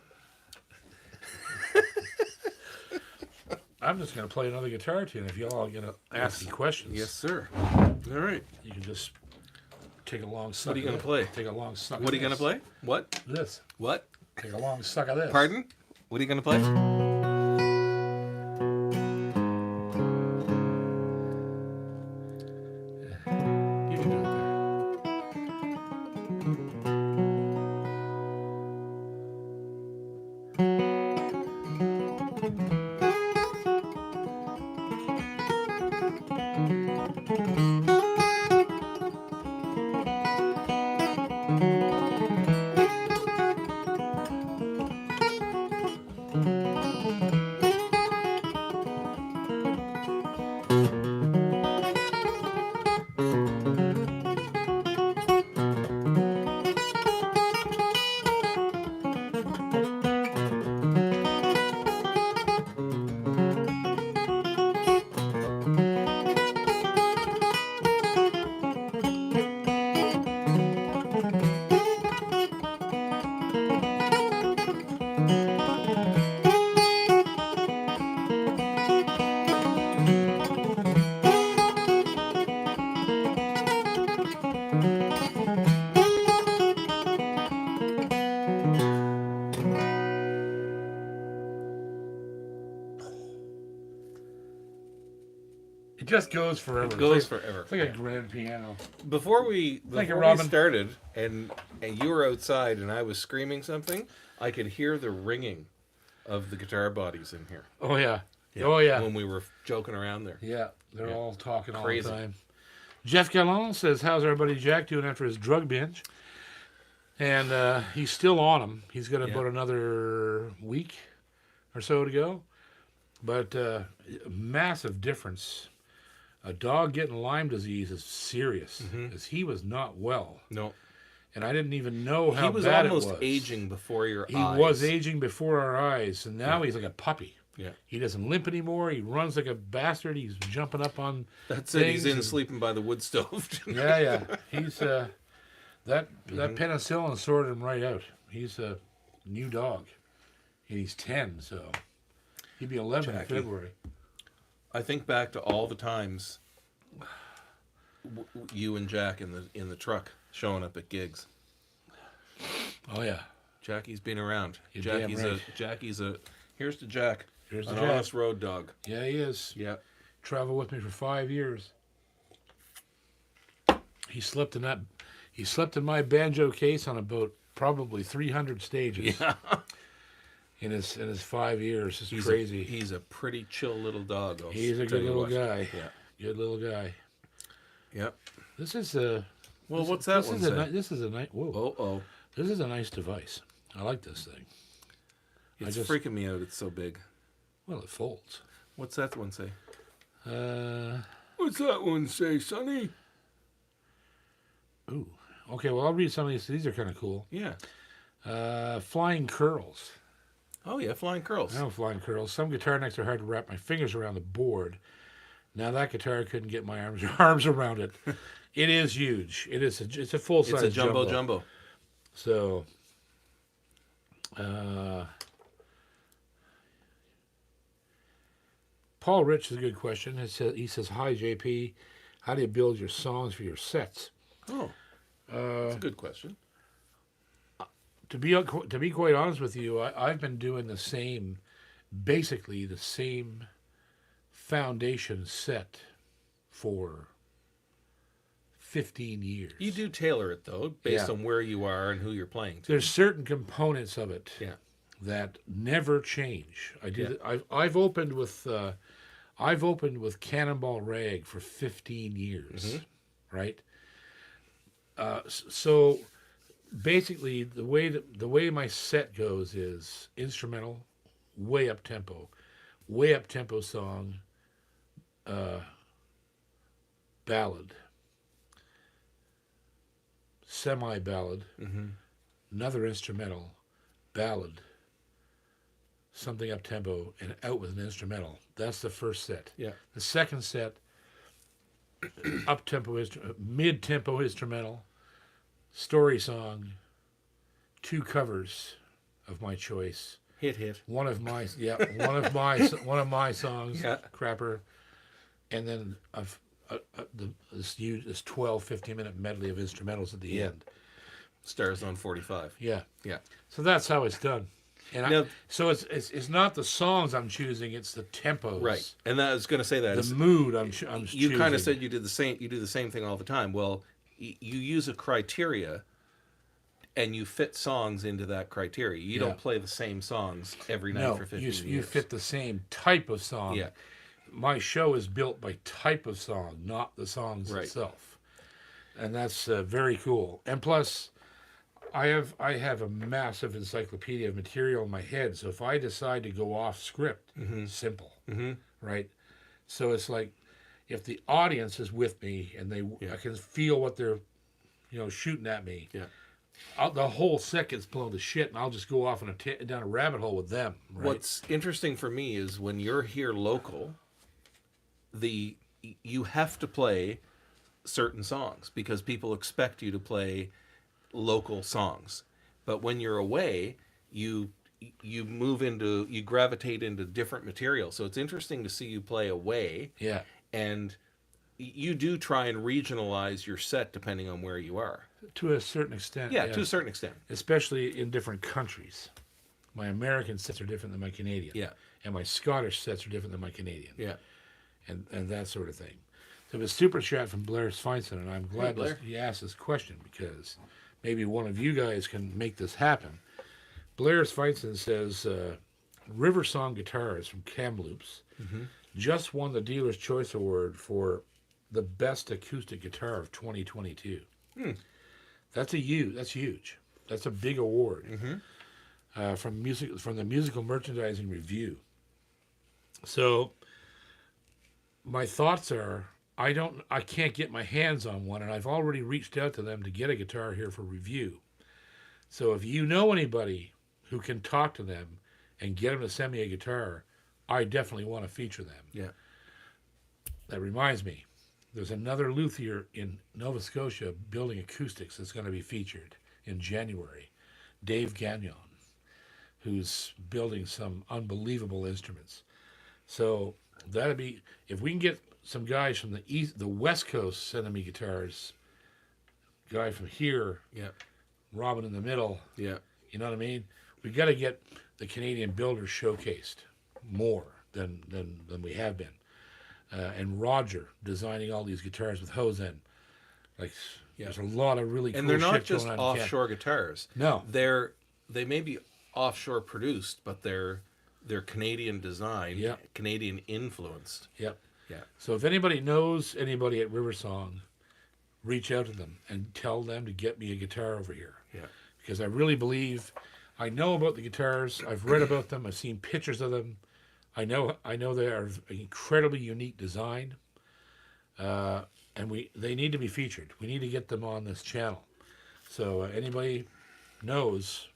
Speaker 1: I'm just going to play another guitar tune if y'all are going to ask me questions.
Speaker 2: Yes, sir. All right.
Speaker 1: You can just take a long suck.
Speaker 2: What are you
Speaker 1: going
Speaker 2: to play?
Speaker 1: Take a long suck.
Speaker 2: What are you going to play? What?
Speaker 1: This.
Speaker 2: What?
Speaker 1: Take a long suck of this.
Speaker 2: Pardon? What are you going to play? You can do it there. It just goes forever. It goes
Speaker 1: it's like,
Speaker 2: forever.
Speaker 1: It's like a grand piano.
Speaker 2: Before we
Speaker 1: Robin.
Speaker 2: started and you were outside and I was screaming something, I could hear the ringing of the guitar bodies in here.
Speaker 1: Oh, yeah. Oh, yeah.
Speaker 2: When we were joking around there.
Speaker 1: Yeah, they're all talking
Speaker 2: Crazy.
Speaker 1: all the time. Jeff Gallon says, how's our buddy Jack doing after his drug binge? And he's still on them. He's got about another week or so to go. But massive difference. A dog getting Lyme disease is serious, because he was not well.
Speaker 2: No.
Speaker 1: And I didn't even know how
Speaker 2: he was
Speaker 1: bad
Speaker 2: almost
Speaker 1: it was.
Speaker 2: aging before your
Speaker 1: He
Speaker 2: eyes.
Speaker 1: was aging before our eyes, and now he's like a puppy.
Speaker 2: Yeah.
Speaker 1: He doesn't limp anymore. He runs like a bastard. He's jumping up on
Speaker 2: That's it. He's in
Speaker 1: and-
Speaker 2: sleeping by the wood stove.
Speaker 1: Yeah. He's that penicillin sorted him right out. He's a new dog, and he's 10, so he'd be 11
Speaker 2: Jackie.
Speaker 1: in February.
Speaker 2: I think back to all the times you and Jack in the truck showing up at gigs.
Speaker 1: Oh yeah,
Speaker 2: Jackie's been around.
Speaker 1: You're damn right.
Speaker 2: Jackie's a here's to Jack.
Speaker 1: Here's
Speaker 2: an
Speaker 1: to Jack.
Speaker 2: honest road dog.
Speaker 1: Yeah, he is.
Speaker 2: Yeah.
Speaker 1: Traveled with me for 5 years. He slept in my banjo case on about probably 300 stages.
Speaker 2: Yeah.
Speaker 1: In his 5 years. It's crazy.
Speaker 2: He's a pretty chill little dog.
Speaker 1: He's a good little guy.
Speaker 2: Yeah.
Speaker 1: Good little guy.
Speaker 2: Yep.
Speaker 1: This is a.
Speaker 2: Well, what's that one say?
Speaker 1: This is a nice. Whoa.
Speaker 2: Oh.
Speaker 1: This is a nice device. I like this thing.
Speaker 2: It's freaking me out. It's so big.
Speaker 1: Well, it folds.
Speaker 2: What's that one say? What's that one say, Sonny?
Speaker 1: Ooh. Okay, well, I'll read some of these. These are kind of cool.
Speaker 2: Yeah.
Speaker 1: Flying curls.
Speaker 2: Oh, yeah, flying curls.
Speaker 1: I know flying curls. Some guitar necks are hard to wrap my fingers around the board. Now that guitar couldn't get my arms around it. It is huge. It's a full size.
Speaker 2: It's a jumbo.
Speaker 1: So, Paul Rich is a good question. He says, "Hi JP, how do you build your songs for your sets?"
Speaker 2: Oh, that's a good question.
Speaker 1: To be quite honest with you, I've been doing basically the same foundation set for 15 years.
Speaker 2: You do tailor it, though, based on where you are and who you're playing to.
Speaker 1: There's certain components of it that never change. I've opened with Cannonball Rag for 15 years, right? So basically, the way my set goes is instrumental, way up tempo song, ballad, semi-ballad, another instrumental, ballad, something up tempo, and out with an instrumental. That's the first set.
Speaker 2: Yeah.
Speaker 1: The second set, up tempo, mid tempo instrumental, story song, 2 covers of my choice.
Speaker 2: Hit.
Speaker 1: One of my songs, Crapper, and then this 12, 15-minute medley of instrumentals at the end.
Speaker 2: Stars on 45.
Speaker 1: Yeah.
Speaker 2: Yeah.
Speaker 1: So that's how it's done. And
Speaker 2: now,
Speaker 1: so it's not the songs I'm choosing; it's the tempos.
Speaker 2: Right. And I was going to say that
Speaker 1: the mood I'm choosing.
Speaker 2: You kind of said you do the same thing all the time. Well, you use a criteria, and you fit songs into that criteria. You don't play the same songs every night for 15 years.
Speaker 1: You fit the same type of song.
Speaker 2: Yeah.
Speaker 1: My show is built by type of song, not the songs itself, and that's very cool. And plus, I have a massive encyclopedia of material in my head. So if I decide to go off script, simple, right? So it's like if the audience is with me and I can feel what they're, shooting at me. Yeah. The whole set gets blown to shit, and I'll just go off down a rabbit hole with them. Right?
Speaker 2: What's interesting for me is when you're here local, you have to play certain songs because people expect you to play local songs. But when you're away, you gravitate into different material. So it's interesting to see you play away.
Speaker 1: Yeah.
Speaker 2: And you do try and regionalize your set depending on where you are.
Speaker 1: To a certain extent.
Speaker 2: Yeah, to a certain extent.
Speaker 1: Especially in different countries. My American sets are different than my Canadian.
Speaker 2: Yeah.
Speaker 1: And my Scottish sets are different than my Canadian.
Speaker 2: Yeah.
Speaker 1: And that sort of thing. So it was super chat from Blair Sveinson, and I'm glad he asked this question because maybe one of you guys can make this happen. Blair Sveinson says, River Song Guitars from Kamloops just won the Dealer's Choice Award for the best acoustic guitar of 2022. That's huge. That's a big award from the Musical Merchandising Review. So my thoughts are, I can't get my hands on one, and I've already reached out to them to get a guitar here for review. So if you know anybody who can talk to them and get them to send me a guitar, I definitely want to feature them.
Speaker 2: Yeah.
Speaker 1: That reminds me, there's another luthier in Nova Scotia building acoustics that's going to be featured in January, Dave Gagnon, who's building some unbelievable instruments. So that'd be, if we can get some guys from the West Coast sending me guitars, guy from here, Robin in the middle, you know what I mean? We got to get the Canadian builders showcased more than we have been. And Roger designing all these guitars with Hosen. There's a lot of really cool shit going on.
Speaker 2: And they're not just offshore guitars.
Speaker 1: No.
Speaker 2: They may be offshore produced, but they're Canadian designed, Canadian influenced.
Speaker 1: Yep.
Speaker 2: Yeah.
Speaker 1: So if anybody knows anybody at Riversong, reach out to them and tell them to get me a guitar over here.
Speaker 2: Yeah.
Speaker 1: Because I really believe, I know about the guitars, I've read about them, I've seen pictures of them, I know they are incredibly unique design, and they need to be featured. We need to get them on this channel. So anybody knows,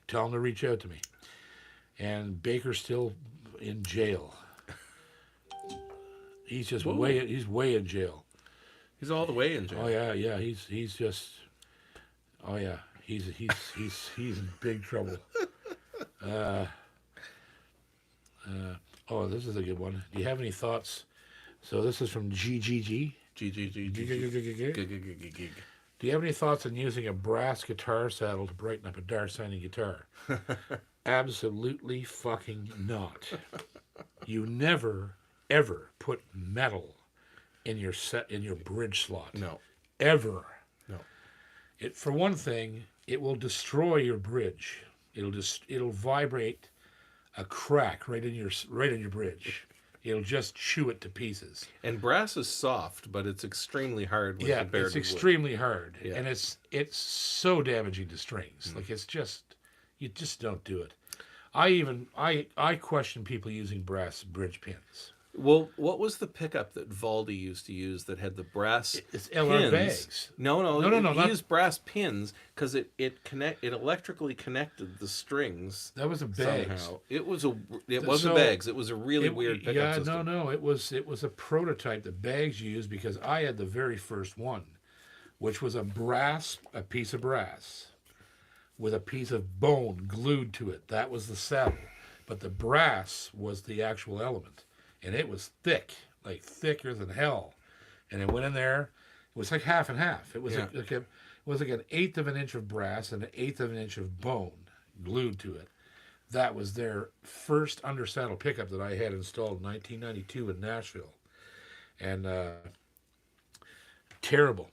Speaker 1: tell them to reach out to me. And Baker's still in jail. He's just he's way in jail.
Speaker 2: He's all the way in jail.
Speaker 1: Oh yeah. He's just. Oh yeah. He's in big trouble. Oh, this is a good one. Do you have any thoughts? So this is from GGG. Do you have any thoughts on using a brass guitar saddle to brighten up a dark sounding guitar? Absolutely fucking not. You never ever put metal in your bridge slot.
Speaker 2: No.
Speaker 1: Ever.
Speaker 2: No.
Speaker 1: It, for one thing, it will destroy your bridge. It'll vibrate a crack right in your bridge. It'll just chew it to pieces.
Speaker 2: And brass is soft, but it's extremely hard. When compared
Speaker 1: it's
Speaker 2: to
Speaker 1: extremely hard,
Speaker 2: Yeah.
Speaker 1: and it's so damaging to strings. Like you just don't do it. I question people using brass bridge pins.
Speaker 2: Well, what was the pickup that Valdi used to use that had the brass
Speaker 1: It's LR
Speaker 2: pins?
Speaker 1: bags.
Speaker 2: No.
Speaker 1: Not-
Speaker 2: He used brass pins because it electrically connected the strings.
Speaker 1: That was a bags.
Speaker 2: Somehow. It wasn't bags. It was a really weird pickup system.
Speaker 1: No. It was a prototype that Bags used because I had the very first one, which was a piece of brass with a piece of bone glued to it. That was the saddle, but the brass was the actual element. And it was thick, like thicker than hell. And it went in there. It was like half and half. It was it was like an eighth of an inch of brass and an eighth of an inch of bone glued to it. That was their first undersaddle pickup that I had installed in 1992 in Nashville. And terrible.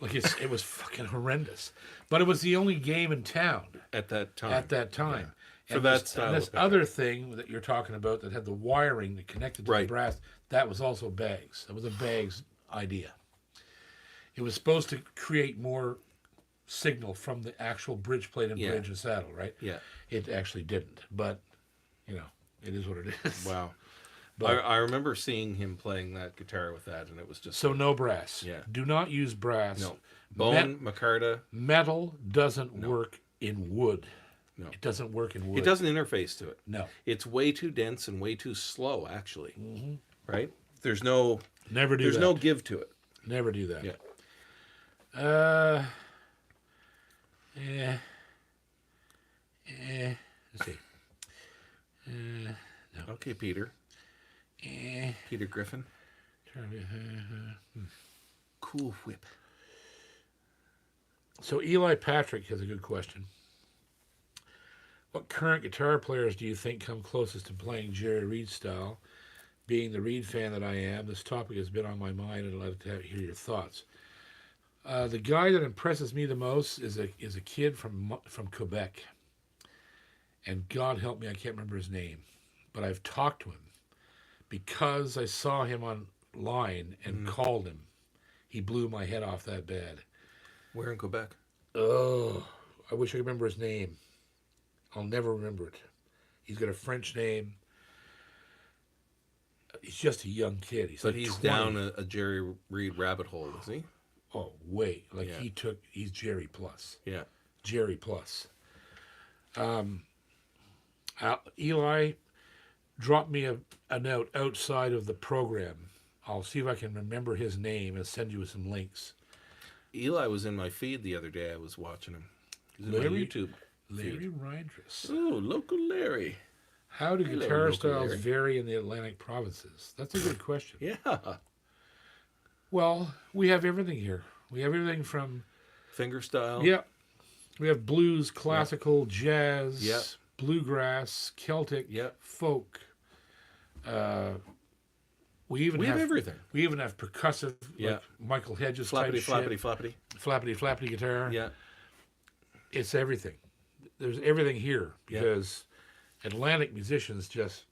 Speaker 1: Like it was fucking horrendous. But it was the only game in town
Speaker 2: At that time.
Speaker 1: Yeah.
Speaker 2: For that style
Speaker 1: And this
Speaker 2: of pickup.
Speaker 1: other thing that you're talking about that had the wiring that connected to the
Speaker 2: Right.
Speaker 1: brass, that was also Bags. That was a Bags idea. It was supposed to create more signal from the actual bridge plate and bridge and saddle, right?
Speaker 2: Yeah.
Speaker 1: It actually didn't, but it is what it is.
Speaker 2: Wow.
Speaker 1: But,
Speaker 2: I remember seeing him playing that guitar with that, and it was just
Speaker 1: so no brass.
Speaker 2: Yeah.
Speaker 1: Do not use brass.
Speaker 2: no bone, micarta.
Speaker 1: Metal doesn't work in wood.
Speaker 2: No.
Speaker 1: It doesn't work in wood.
Speaker 2: It doesn't interface to it.
Speaker 1: No.
Speaker 2: It's way too dense and way too slow, actually. Mm-hmm. Right? There's no
Speaker 1: Never do
Speaker 2: There's
Speaker 1: that.
Speaker 2: no give to it.
Speaker 1: Never do that.
Speaker 2: Yeah.
Speaker 1: Let's see. No.
Speaker 2: Okay, Peter. Peter Griffin. Cool Whip.
Speaker 1: So Eli Patrick has a good question. What current guitar players do you think come closest to playing Jerry Reed style? Being the Reed fan that I am, this topic has been on my mind, and I'd like to hear your thoughts. The guy that impresses me the most is a kid from Quebec, and God help me, I can't remember his name, but I've talked to him because I saw him online and called him. He blew my head off that bad.
Speaker 2: Where in Quebec?
Speaker 1: Oh, I wish I could remember his name. I'll never remember it. He's got a French name. He's just a young kid. He's
Speaker 2: But
Speaker 1: like
Speaker 2: he's
Speaker 1: 20.
Speaker 2: down a Jerry Reed rabbit hole, is he?
Speaker 1: Oh, wait. Like
Speaker 2: Yeah.
Speaker 1: he's Jerry Plus.
Speaker 2: Yeah.
Speaker 1: Jerry Plus. Eli dropped me a note outside of the program. I'll see if I can remember his name and send you some links.
Speaker 2: Eli was in my feed the other day. I was watching him. He's in my
Speaker 1: Larry?
Speaker 2: YouTube.
Speaker 1: Larry Rydrus.
Speaker 2: Oh, local Larry.
Speaker 1: How do
Speaker 2: Hello,
Speaker 1: guitar
Speaker 2: local
Speaker 1: styles
Speaker 2: Larry.
Speaker 1: vary in the Atlantic provinces? That's a good question.
Speaker 2: Yeah.
Speaker 1: Well, we have everything here. We have everything from
Speaker 2: Fingerstyle.
Speaker 1: yeah. We have blues, classical, jazz,
Speaker 2: Yep.
Speaker 1: bluegrass, Celtic,
Speaker 2: Yep.
Speaker 1: folk. We
Speaker 2: We have everything.
Speaker 1: We even have percussive,
Speaker 2: Yeah.
Speaker 1: like Michael Hedges
Speaker 2: Flappity,
Speaker 1: type
Speaker 2: flappity,
Speaker 1: shit.
Speaker 2: flappity.
Speaker 1: Flappity guitar.
Speaker 2: Yeah.
Speaker 1: It's everything. There's everything here because Atlantic musicians just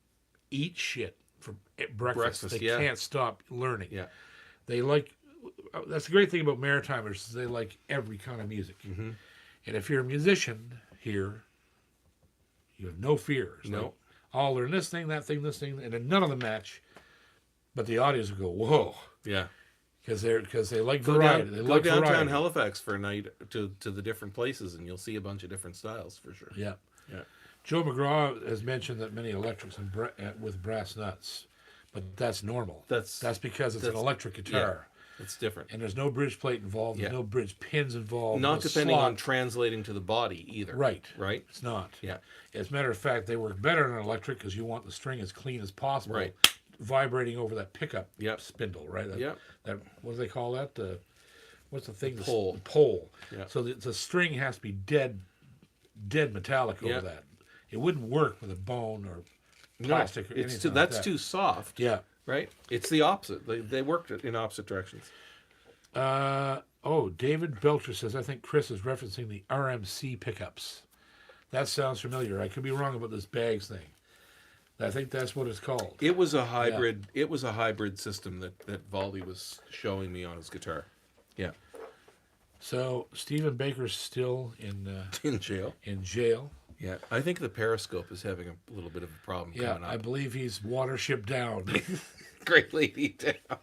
Speaker 1: eat shit for breakfast. They
Speaker 2: yeah.
Speaker 1: can't stop learning.
Speaker 2: Yeah.
Speaker 1: They like. That's the great thing about Maritimers is they like every kind of music.
Speaker 2: Mm-hmm.
Speaker 1: And if you're a musician here, you have no fears.
Speaker 2: No.
Speaker 1: Like, I'll learn this thing, that thing, this thing, and then none of them match. But the audience will go, whoa.
Speaker 2: Yeah.
Speaker 1: Because they like variety. They
Speaker 2: Go
Speaker 1: like
Speaker 2: downtown
Speaker 1: variety.
Speaker 2: Halifax for a night to the different places, and you'll see a bunch of different styles for sure.
Speaker 1: Yeah.
Speaker 2: Yeah.
Speaker 1: Joe McGraw has mentioned that many electrics with brass nuts, but that's normal. That's because it's an electric guitar.
Speaker 2: Yeah, it's different.
Speaker 1: And there's no bridge plate involved. There's no bridge pins involved.
Speaker 2: Not
Speaker 1: no
Speaker 2: depending
Speaker 1: slot.
Speaker 2: on translating to the body either.
Speaker 1: Right.
Speaker 2: Right?
Speaker 1: It's not.
Speaker 2: Yeah.
Speaker 1: As a matter of fact, they work better in an electric because you want the string as clean as possible.
Speaker 2: Right.
Speaker 1: Vibrating over that pickup spindle, right? That what do they call that? What's the thing?
Speaker 2: The pole.
Speaker 1: The pole.
Speaker 2: Yeah.
Speaker 1: So the string has to be dead metallic over that. It wouldn't work with a bone or plastic or anything
Speaker 2: that's
Speaker 1: like that.
Speaker 2: too soft.
Speaker 1: Yeah.
Speaker 2: Right? It's the opposite. They worked in opposite directions.
Speaker 1: David Belcher says, I think Chris is referencing the RMC pickups. That sounds familiar. I could be wrong about this bags thing. I think that's what it's called.
Speaker 2: It was a hybrid. Yeah. It was a hybrid system that Valdi was showing me on his guitar. Yeah.
Speaker 1: So Stephen Baker's still in
Speaker 2: jail.
Speaker 1: In jail.
Speaker 2: Yeah, I think the Periscope is having a little bit of a problem coming up.
Speaker 1: I believe he's watership down.
Speaker 2: Great lady down.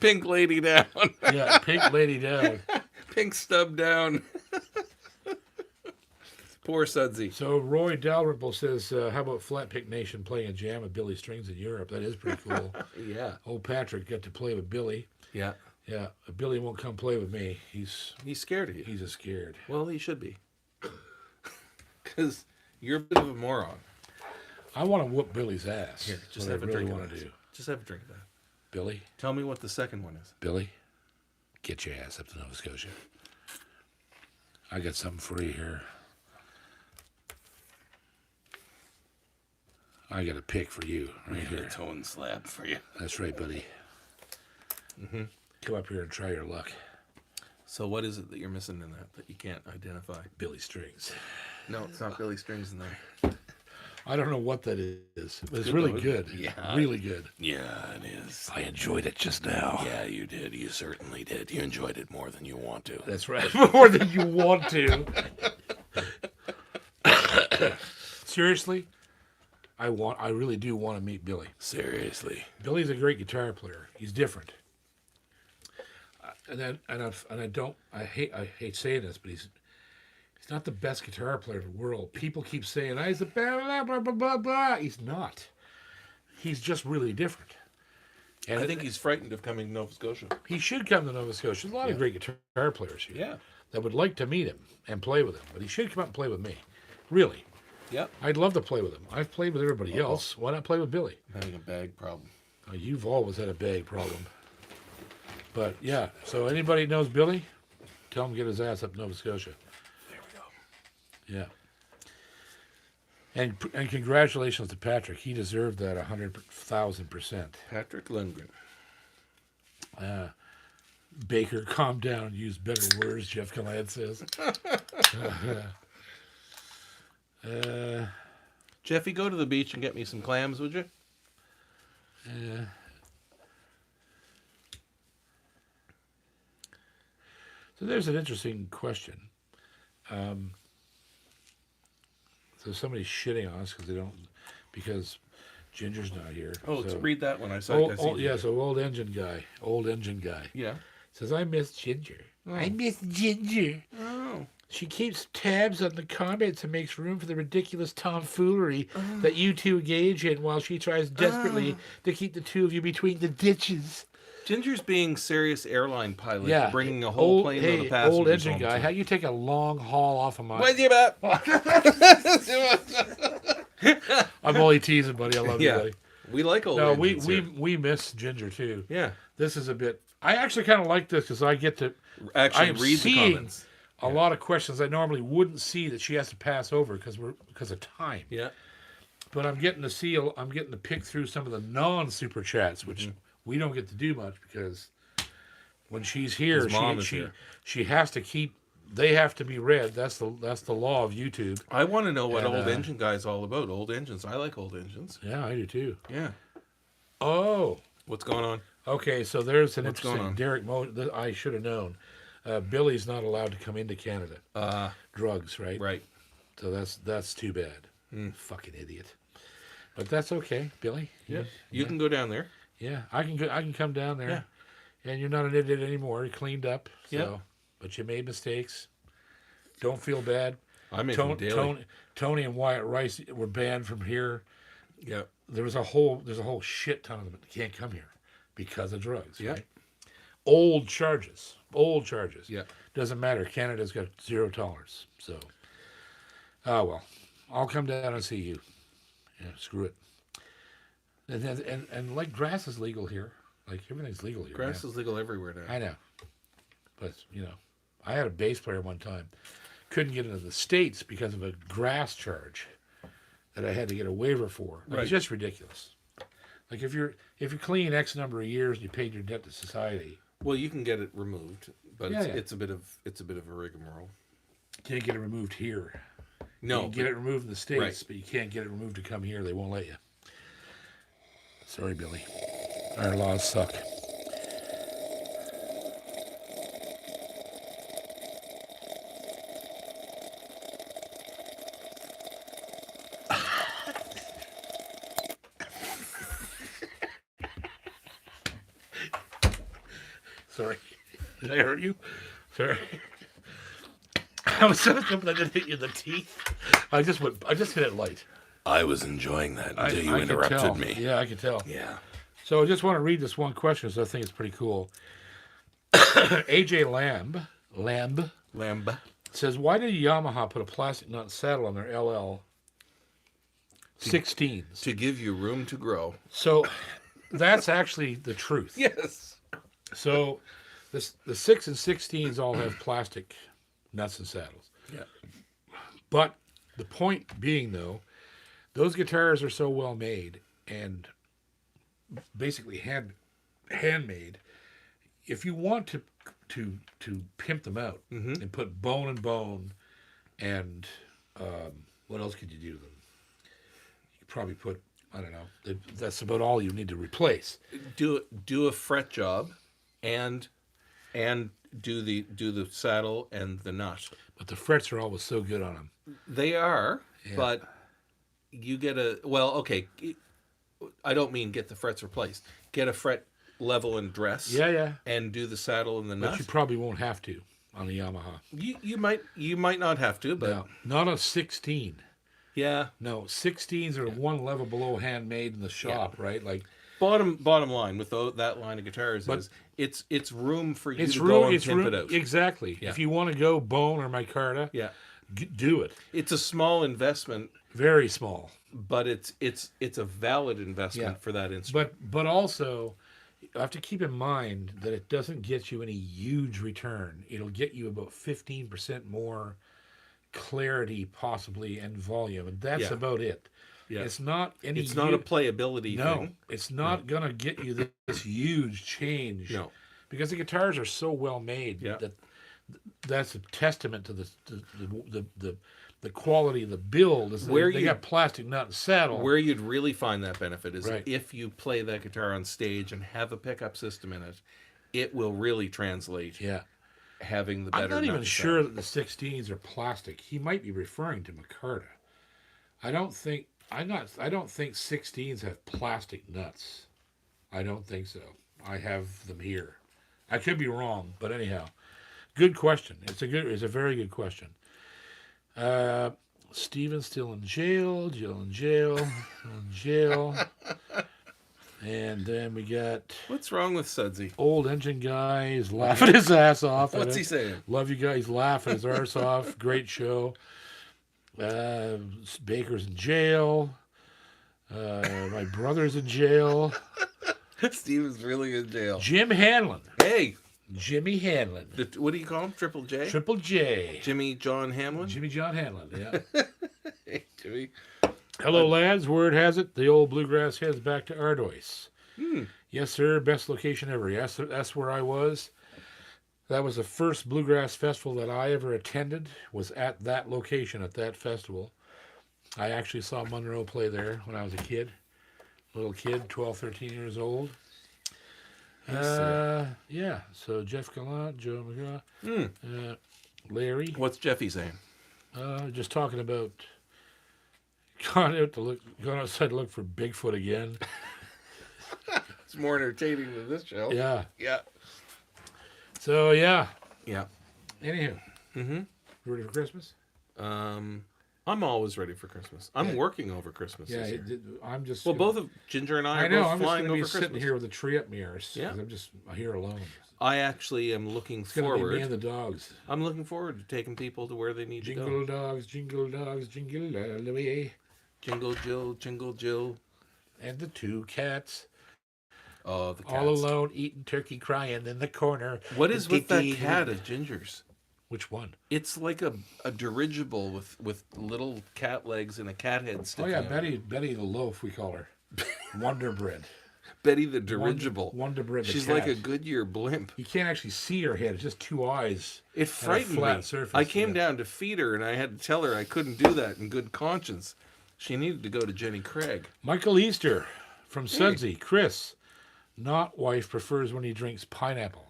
Speaker 2: Pink lady down.
Speaker 1: Yeah, pink lady down.
Speaker 2: Pink stub down. Poor Sudsy.
Speaker 1: So Roy Dalrymple says, how about Flat Pick Nation playing a jam of Billy Strings in Europe? That is pretty cool.
Speaker 2: Yeah.
Speaker 1: Old Patrick got to play with Billy.
Speaker 2: Yeah.
Speaker 1: Yeah. Billy won't come play with me. He's
Speaker 2: scared of you.
Speaker 1: He's scared.
Speaker 2: Well, he should be. Because you're a bit of a moron.
Speaker 1: I want to whoop Billy's ass.
Speaker 2: Here, just have a drink of that.
Speaker 1: Do.
Speaker 2: Just have a drink of that.
Speaker 1: Billy?
Speaker 2: Tell me what the second one is.
Speaker 1: Billy, get your ass up to Nova Scotia. I got something for you here. I got a pick for you right here.
Speaker 2: A tone slab for you.
Speaker 1: That's right, buddy.
Speaker 2: Mm-hmm.
Speaker 1: Come up here and try your luck.
Speaker 2: So what is it that you're missing in that you can't identify?
Speaker 1: Billy Strings.
Speaker 2: No, it's not Billy Strings in there.
Speaker 1: I don't know what that is. But it's really good.
Speaker 2: Yeah.
Speaker 1: Really good.
Speaker 2: Yeah, it is.
Speaker 1: I enjoyed it just now.
Speaker 2: Yeah, you did. You certainly did. You enjoyed it more than you want to.
Speaker 1: That's right. More than you want to. Seriously? I really do want to meet Billy.
Speaker 2: Seriously.
Speaker 1: Billy's a great guitar player. He's different. I hate saying this, but he's not the best guitar player in the world. People keep saying, he's the blah, blah, blah, blah, blah. He's not. He's just really different. And
Speaker 2: I think he's frightened of coming to Nova Scotia.
Speaker 1: He should come to Nova Scotia. There's a lot of great guitar players here that would like to meet him and play with him. But he should come out and play with me. Really.
Speaker 2: Yep.
Speaker 1: I'd love to play with him. I've played with everybody else. Why not play with Billy?
Speaker 2: I'm having a bag problem.
Speaker 1: You've always had a bag problem. But, yeah. So anybody knows Billy, tell him to get his ass up to Nova Scotia.
Speaker 2: There we go.
Speaker 1: Yeah. And congratulations to Patrick. He deserved that 100,000%.
Speaker 2: Patrick Lundgren.
Speaker 1: Baker, calm down. Use better words, Jeff Gallant says.
Speaker 2: Jeffy, go to the beach and get me some clams, would you?
Speaker 1: So there's an interesting question. So somebody's shitting on us because Ginger's not here.
Speaker 2: Oh, let's read that one. I saw.
Speaker 1: So old engine guy.
Speaker 2: Yeah.
Speaker 1: Says, I miss Ginger. Oh. I miss Ginger.
Speaker 2: Oh.
Speaker 1: She keeps tabs on the comments and makes room for the ridiculous tomfoolery that you two engage in while she tries desperately to keep the two of you between the ditches.
Speaker 2: Ginger's being serious airline pilot, bringing a whole plane of the passengers.
Speaker 1: Old engine guy, how you take a long haul off of my...
Speaker 2: Where's you at?
Speaker 1: I'm only teasing, buddy. I love you, buddy.
Speaker 2: We like old engines
Speaker 1: we miss Ginger, too.
Speaker 2: Yeah.
Speaker 1: This is a bit... I actually kind of like this because I get to...
Speaker 2: Actually read the comments.
Speaker 1: A lot of questions I normally wouldn't see that she has to pass over because of time.
Speaker 2: Yeah.
Speaker 1: But I'm getting to pick through some of the non-super chats, which we don't get to do much because when she's here, she has to keep. They have to be read. That's the law of YouTube.
Speaker 2: I want to know what old engine guy's all about. Old engines. I like old engines.
Speaker 1: Yeah, I do too.
Speaker 2: Yeah.
Speaker 1: Oh.
Speaker 2: What's going on?
Speaker 1: Okay, so there's an interesting
Speaker 2: going on?
Speaker 1: Derek I should have known. Billy's not allowed to come into Canada. Drugs, right?
Speaker 2: Right.
Speaker 1: So that's too bad. Fucking idiot. But that's okay, Billy.
Speaker 2: Yeah. You can go down there.
Speaker 1: Yeah, I can go. I can come down there.
Speaker 2: Yeah.
Speaker 1: And you're not an idiot anymore. You're cleaned up. So,
Speaker 2: Yeah.
Speaker 1: but you made mistakes. Don't feel bad.
Speaker 2: I make them daily.
Speaker 1: Tony and Wyatt Rice were banned from here.
Speaker 2: Yeah.
Speaker 1: There's a whole shit ton of them that can't come here because of drugs.
Speaker 2: Yeah.
Speaker 1: Right? Old charges.
Speaker 2: Yeah.
Speaker 1: Doesn't matter. Canada's got zero tolerance. So, well, I'll come down and see you. Yeah, screw it. And like grass is legal here. Like everything's legal here.
Speaker 2: Grass is legal everywhere now.
Speaker 1: I know. But, I had a bass player one time. Couldn't get into the States because of a grass charge that I had to get a waiver for. Like, It's just ridiculous. Like if you're clean X number of years and you paid your debt to society.
Speaker 2: Well, you can get it removed, but
Speaker 1: Yeah,
Speaker 2: it's a bit of a rigmarole.
Speaker 1: Can't get it removed here.
Speaker 2: No.
Speaker 1: You can get it removed in the States,
Speaker 2: Right.
Speaker 1: but you can't get it removed to come here. They won't let you. Sorry, Billy. Our laws suck. Sorry. Did I hurt you? Sorry. I was so hoping I didn't hit you in the teeth. I just hit it light.
Speaker 2: I was enjoying that until you
Speaker 1: I could tell.
Speaker 2: interrupted me.
Speaker 1: Yeah, I could tell.
Speaker 2: Yeah.
Speaker 1: So I just want to read this one question, so I think it's pretty cool. AJ Lamb says, why did Yamaha put a plastic nut saddle on their LL 16s?
Speaker 2: To give you room to grow.
Speaker 1: So that's actually the truth.
Speaker 2: Yes.
Speaker 1: So the 6 and 16s all have plastic nuts and saddles.
Speaker 2: Yeah.
Speaker 1: But the point being, though, those guitars are so well made and basically handmade. If you want to pimp them out and put bone and bone and what else could you do to them? You could probably put, I don't know. That's about all you need to replace.
Speaker 2: Do a fret job, and do the saddle and the nut.
Speaker 1: But the frets are always so good on them.
Speaker 2: They are, but you get okay. I don't mean get the frets replaced. Get a fret level and dress.
Speaker 1: Yeah.
Speaker 2: And do the saddle and the nut.
Speaker 1: But you probably won't have to on the Yamaha.
Speaker 2: You might not have to, but
Speaker 1: No, not a 16.
Speaker 2: yeah.
Speaker 1: No, 16s are one level below handmade in the shop, right? Like
Speaker 2: Bottom line with that line of guitars is it's room for you to
Speaker 1: room,
Speaker 2: go and pimp it out.
Speaker 1: Exactly.
Speaker 2: Yeah.
Speaker 1: If you want to go bone or micarta, do it.
Speaker 2: It's a small investment,
Speaker 1: Very small.
Speaker 2: but it's a valid investment for that instrument.
Speaker 1: But also, you have to keep in mind that it doesn't get you any huge return. It'll get you about 15% more clarity, possibly, and volume, and that's about it.
Speaker 2: Yeah.
Speaker 1: It's not any.
Speaker 2: It's not a playability thing.
Speaker 1: It's not gonna get you this huge change.
Speaker 2: No,
Speaker 1: because the guitars are so well made that that's a testament to the quality of the build. Is they got plastic nut and saddle.
Speaker 2: Where you'd really find that benefit is
Speaker 1: Right.
Speaker 2: if you play that guitar on stage and have a pickup system in it. It will really translate.
Speaker 1: Yeah.
Speaker 2: Having the better.
Speaker 1: I'm not even
Speaker 2: nut
Speaker 1: sure
Speaker 2: sound.
Speaker 1: that the 16s are plastic. He might be referring to micarta. I don't think 16s have plastic nuts. I don't think so. I have them here. I could be wrong, but anyhow, good question. It's a very good question. Steven's still in jail. Jill in jail. In jail. And then we got
Speaker 2: What's wrong with Sudsy?
Speaker 1: old engine guy. He's laughing his ass off.
Speaker 2: What's he saying?
Speaker 1: Love you guys. Laughing his arse off. Great show. Baker's in jail. My brother's in jail.
Speaker 2: Steven's really in jail.
Speaker 1: Jim Hanlon.
Speaker 2: Hey,
Speaker 1: Jimmy Hanlon.
Speaker 2: what do you call him? Triple J?
Speaker 1: Triple J.
Speaker 2: Jimmy John Hamlin?
Speaker 1: Jimmy John Hanlon, yeah.
Speaker 2: Hey, Jimmy.
Speaker 1: Hello, lads. Word has it, the old bluegrass heads back to Ardois. Yes, sir. Best location ever. Yes, that's where I was. That was the first bluegrass festival that I ever attended, was at that location, at that festival. I actually saw Monroe play there when I was a kid. Little kid, 12, 13 years old. Yeah, so Jeff Gallant, Joe McGraw, Larry.
Speaker 2: What's Jeffy saying?
Speaker 1: Just talking about Gone outside to look for Bigfoot again.
Speaker 2: It's more entertaining than this show.
Speaker 1: Yeah.
Speaker 2: Yeah.
Speaker 1: So yeah.
Speaker 2: Yeah.
Speaker 1: Anywho. Ready for Christmas?
Speaker 2: I'm always ready for Christmas. I'm working over Christmas this year.
Speaker 1: I'm just.
Speaker 2: Well, both of Ginger and I are
Speaker 1: know.
Speaker 2: both
Speaker 1: I'm just
Speaker 2: flying
Speaker 1: going to
Speaker 2: over
Speaker 1: be sitting
Speaker 2: Christmas.
Speaker 1: here with a tree up my ears.
Speaker 2: Yeah.
Speaker 1: I'm just here alone.
Speaker 2: I actually am looking
Speaker 1: It's going to be
Speaker 2: forward.
Speaker 1: me and the dogs.
Speaker 2: I'm looking forward to taking people to where they need to go.
Speaker 1: Jingle dogs, jingle all the way.
Speaker 2: Jingle Jill.
Speaker 1: And the two cats.
Speaker 2: Oh, the cats.
Speaker 1: All alone, eating turkey, crying in the corner.
Speaker 2: What is with that cat of Ginger's?
Speaker 1: Which one?
Speaker 2: It's like a dirigible with little cat legs and a cat head sticking out.
Speaker 1: Betty the loaf, we call her. Wonder Bread.
Speaker 2: Betty the dirigible.
Speaker 1: Wonder Bread.
Speaker 2: She's
Speaker 1: cat.
Speaker 2: like a Goodyear blimp.
Speaker 1: You can't actually see her head; it's just two eyes.
Speaker 2: It frightened me.
Speaker 1: Surface.
Speaker 2: I came down to feed her, and I had to tell her I couldn't do that in good conscience. She needed to go to Jenny Craig.
Speaker 1: Michael Easter from Sudsy. Chris, not wife, prefers when he drinks pineapple.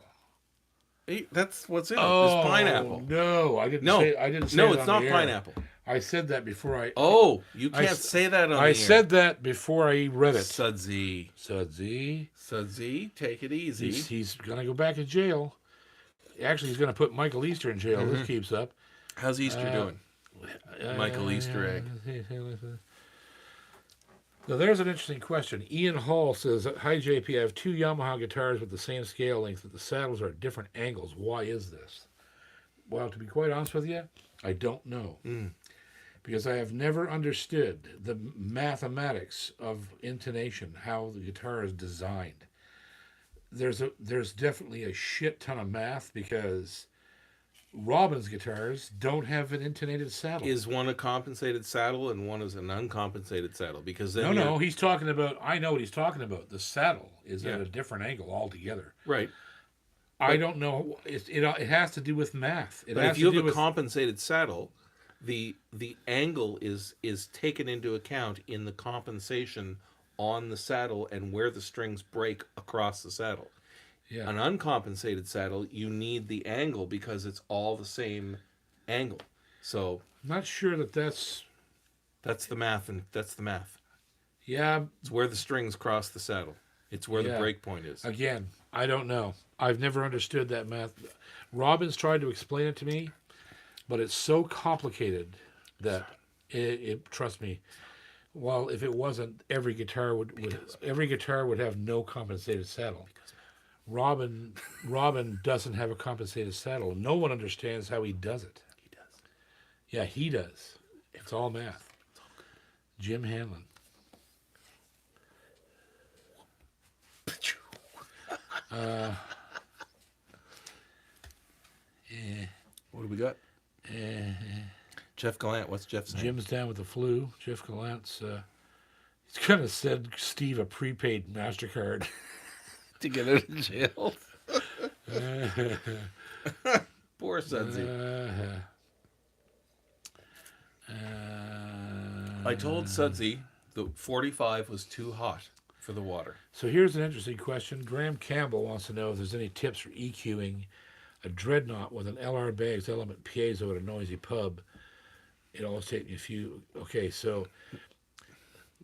Speaker 2: Hey, that's what's in it. It's pineapple.
Speaker 1: No, I didn't.
Speaker 2: No,
Speaker 1: say, I didn't say
Speaker 2: no,
Speaker 1: it
Speaker 2: it's
Speaker 1: on
Speaker 2: not
Speaker 1: the air.
Speaker 2: pineapple.
Speaker 1: I said that before I.
Speaker 2: Oh, you can't say that on the air.
Speaker 1: I said that before I read it.
Speaker 2: Sudsy, take it easy.
Speaker 1: He's gonna go back to jail. Actually, he's gonna put Michael Easter in jail. This keeps up.
Speaker 2: How's Easter doing? Michael Easter egg.
Speaker 1: Now, there's an interesting question. Ian Hall says, "Hi JP, I have two Yamaha guitars with the same scale length, but the saddles are at different angles. Why is this?" Well, to be quite honest with you, I don't know. Because I have never understood the mathematics of intonation, how the guitar is designed. There's definitely a shit ton of math because Robin's guitars don't have an intonated saddle.
Speaker 2: Is one a compensated saddle and one is an uncompensated saddle? Because then
Speaker 1: No, he's talking about. I know what he's talking about. The saddle is at a different angle altogether.
Speaker 2: Right.
Speaker 1: I don't know. It has to do with math.
Speaker 2: But if you have a compensated saddle, the angle is taken into account in the compensation on the saddle and where the strings break across the saddle.
Speaker 1: Yeah.
Speaker 2: An uncompensated saddle, you need the angle because it's all the same angle. So
Speaker 1: I'm not sure that's
Speaker 2: the math, and that's the math.
Speaker 1: Yeah.
Speaker 2: It's where the strings cross the saddle. It's where the break point is.
Speaker 1: Again, I don't know. I've never understood that math. Robin's tried to explain it to me, but it's so complicated that it trust me. Well, if it wasn't, every guitar would have no compensated saddle. Robin doesn't have a compensated saddle. No one understands how he does it.
Speaker 2: He does.
Speaker 1: Yeah, he does. It's all math. It's all good. Jim Hanlon.
Speaker 2: What do we got? Jeff Gallant. What's Jeff saying?
Speaker 1: Jim's down with the flu. Jeff Gallant's he's gonna send Steve a prepaid MasterCard
Speaker 2: to get out of jail. Poor Sudsy. I told Sudsy the 45 was too hot for the water.
Speaker 1: So here's an interesting question. Graham Campbell wants to know if there's any tips for EQing a dreadnought with an LR Baggs element piezo at a noisy pub. It always takes me a few. Okay, so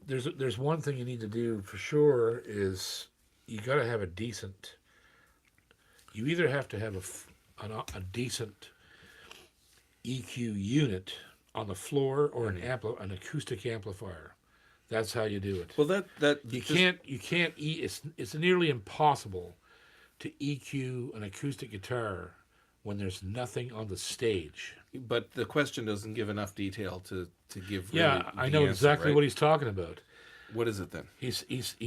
Speaker 1: there's one thing you need to do for sure is you got to have a decent. You either have to have a decent EQ unit on the floor or an acoustic amplifier. That's how you do it.
Speaker 2: Well, that
Speaker 1: you can't it's nearly impossible to EQ an acoustic guitar when there's nothing on the stage.
Speaker 2: But the question doesn't give enough detail to give.
Speaker 1: Yeah,
Speaker 2: really
Speaker 1: I know exactly
Speaker 2: right?
Speaker 1: what he's talking about.
Speaker 2: What is it then?
Speaker 1: He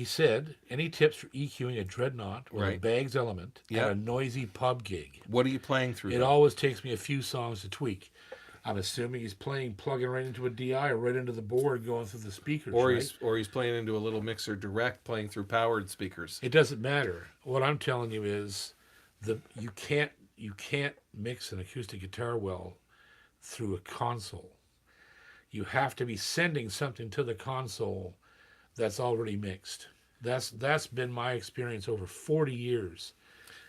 Speaker 1: said, any tips for EQing a dreadnought or a Baggs element at a noisy pub gig?
Speaker 2: What are you playing through?
Speaker 1: It always takes me a few songs to tweak. I'm assuming he's plugging right into a DI or right into the board going through the speakers.
Speaker 2: Or he's playing into a little mixer direct, playing through powered speakers.
Speaker 1: It doesn't matter. What I'm telling you is you can't mix an acoustic guitar well through a console. You have to be sending something to the console that's already mixed. That's been my experience over 40 years.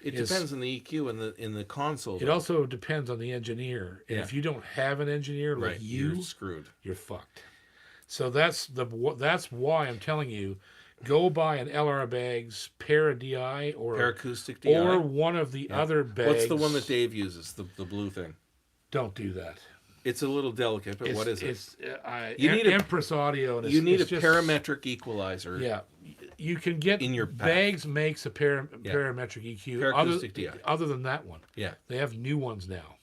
Speaker 2: It depends on the EQ in the console.
Speaker 1: It also depends on the engineer. And if you don't have an engineer like
Speaker 2: you're screwed.
Speaker 1: You're fucked. So that's why I'm telling you, go buy an LR Bags pair of DI or
Speaker 2: acoustic DI.
Speaker 1: or one of the other bags.
Speaker 2: What's the one that Dave uses? The blue thing.
Speaker 1: Don't do that.
Speaker 2: It's a little delicate, but what is it?
Speaker 1: It's
Speaker 2: You need
Speaker 1: Empress Audio. And
Speaker 2: you need a
Speaker 1: just,
Speaker 2: parametric equalizer.
Speaker 1: Yeah, you can get
Speaker 2: in your
Speaker 1: Bags makes a parametric EQ.
Speaker 2: Acoustic DI.
Speaker 1: Other than that one,
Speaker 2: Yeah.
Speaker 1: they have new ones now,